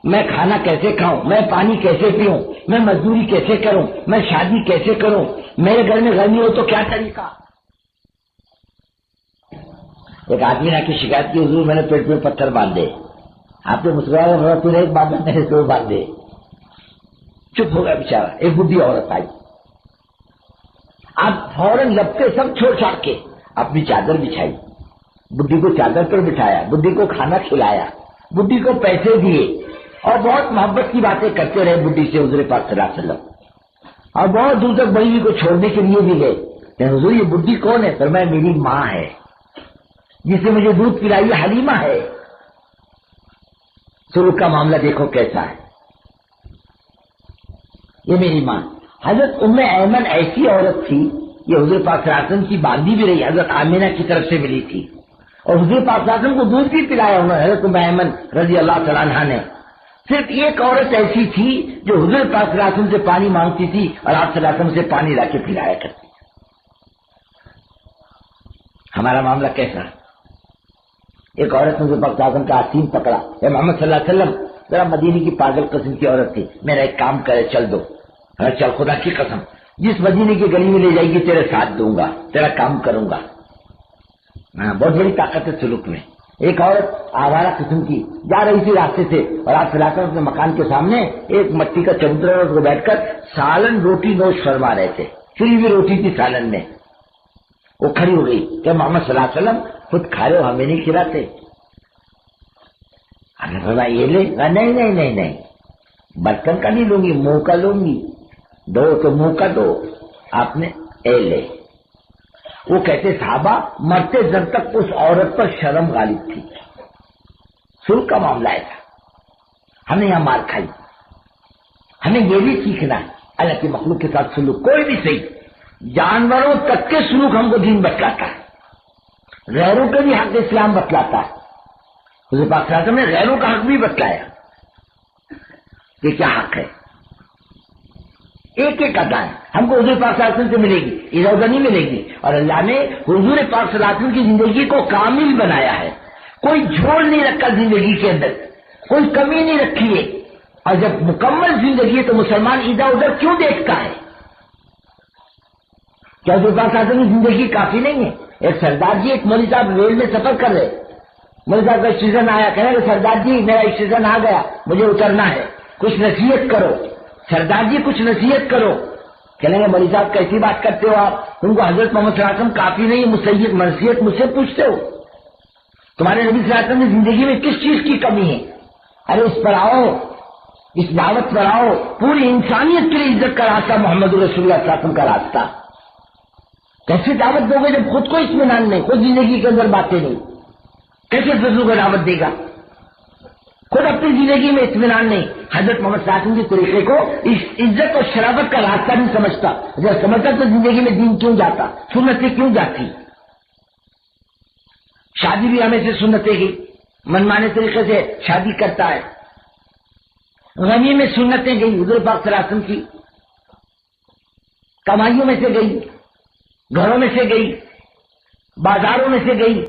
میں کھانا کیسے کھاؤں، میں پانی کیسے پیوں، میں مزدوری کیسے کروں، میں شادی کیسے کروں، میرے گھر میں گرمی ہو تو کیا طریقہ. ایک آدمی نے آ کی شکایت کی حضور میں نے پیٹ میں پتھر باندھے. آپ نے مسکرایا پھر ایک باندھا میں نے دو باندھے. چپ ہو گیا بیچارہ. ایک بڈھی عورت آئی، آپ فوراً لپٹے سب چھوڑ چھاڑ کے اپنی چادر بچھائی، بڈھی کو چادر پر بٹھایا، بڈھی کو کھانا کھلایا، بڈھی کو پیسے دیے اور بہت محبت کی باتیں کرتے رہے بڈھی سے حضور پاک صلی اللہ علیہ وسلم. اور بہت دور تک بیوی کو چھوڑنے کے لیے بھی گئے کہ حضور یہ بڈھی کون ہے؟ فرمایا میری ماں ہے، جس نے مجھے دودھ پلائی حلیمہ ہے. سلوک کا معاملہ دیکھو کیسا ہے. یہ میری ماں. حضرت ام ایمن ایسی عورت تھی یہ حضور پاک صلی اللہ علیہ وسلم کی باندھی بھی رہی، حضرت آمینہ کی طرف سے ملی تھی اور حضور پاک صلی اللہ علیہ وسلم کو دودھ بھی پلایا انہوں نے. حضرت ام ایمن رضی اللہ تعالیٰ عنہا نے. صرف ایک عورت ایسی تھی جو حضور پاک صلی اللہ علیہ وسلم سے پانی مانگتی تھی اور آپ صلی اللہ علیہ وسلم سے پانی لا کے پلایا کرتی. ہمارا معاملہ کیسا؟ ایک عورت نے حضور پاک صلی اللہ علیہ وسلم کا آستین پکڑا، اے محمد صلی اللہ علیہ وسلم. ذرا مدینے کی پاگل قسم کی عورت تھی، میرا ایک کام کرے چل دو. چل خدا کی قسم جس مدینے کی گلی میں لے جائے گی تیرے ساتھ دوں گا، تیرا کام کروں گا. بہت بڑی طاقت ہے سلوک میں. ایک عورت آوارہ قسم کی جا رہی تھی راستے سے اور آپ صلی اللہ علیہ وسلم اپنے مکان کے سامنے ایک مٹی کا چبوترا کو بیٹھ کر سالن روٹی نوش فرما رہے تھے. فری بھی روٹی تھی سالن میں. وہ کھڑی ہو گئی کہ محمد صلی اللہ علیہ وسلم خود کھا رہے ہو ہمیں نہیں کھلاتے. یہ لے. نہیں نہیں نہیں نہیں، برتن کا نہیں لوں گی، منہ کا لوں گی. دو تو منہ کا دو. آپ نے اے لے. وہ کہتے صحابہ مرتے دم تک اس عورت پر شرم غالب تھی. سلوک کا معاملہ ہے. ہمیں یہاں مار کھائی. ہمیں یہ بھی سیکھنا ہے اللہ کی مخلوق کے ساتھ سلوک کوئی بھی صحیح. جانوروں تک کے سلوک ہم کو دین بتلاتا ہے، غیروں کے بھی حق اسلام بتلاتا ہے. حضور پاک صلی اللہ علیہ وسلم نے غیروں کا حق بھی بتلایا کہ کیا حق ہے. ایک ایک ادا ہے ہم کو حضور پاک صلی اللہ علیہ وسلم سے ملے گی، ادھر ادھر نہیں ملے گی. اور اللہ نے حضور پاک صلی اللہ علیہ وسلم کی زندگی کو کامل بنایا ہے. کوئی جھوڑ نہیں رکھا زندگی کے اندر، کوئی کمی نہیں رکھی ہے. اور جب مکمل زندگی ہے تو مسلمان ادھر ادھر کیوں دیکھتا ہے؟ کیا حضور پاک صلی اللہ علیہ وسلم کی زندگی کافی نہیں ہے؟ ایک سردار جی ایک مولوی صاحب ریل میں سفر کر رہے، مولوی صاحب کا سیزن آیا، کہنے کہ سردار جی میرا ایک سیزن آ گیا، مجھے اترنا ہے، کچھ نصیحت کرو. سردار جی کچھ نصیحت کرو. کہنے گے مولوی صاحب کیسی بات کرتے ہو آپ، تم کو حضرت محمد صلی اللہ علیہ وسلم کافی نہیں، نصیحت مجھ سے پوچھتے ہو؟ تمہارے نبی صلی اللہ علیہ وسلم کی زندگی میں کس چیز کی کمی ہے؟ ارے اس پر آؤ، اس دعوت پر آؤ. پوری انسانیت کے لیے عزت کا راستہ محمد رسول اللہ صلی اللہ علیہ وسلم کا راستہ. کیسے دعوت دو گے جب خود کو اطمینان نہیں، خود زندگی کے اندر باتیں نہیں؟ کیسے دوسروں کو دعوت دے گا؟ خود اپنی زندگی میں اطمینان نہیں. حضرت محمد صلی اللہ علیہ وسلم کے طریقے کو اس عزت اور شرافت کا راستہ نہیں سمجھتا. جب سمجھتا تو زندگی میں دین کیوں جاتا، سنتیں کیوں جاتی؟ شادی بھی ہمیں سے سنتیں گئی، منمانے طریقے سے شادی کرتا ہے. غمی میں سنتیں گئی حضور پاک صلی اللہ علیہ وسلم کی، کمائیوں میں سے گئی، گھروں میں سے گئی، بازاروں میں سے گئی.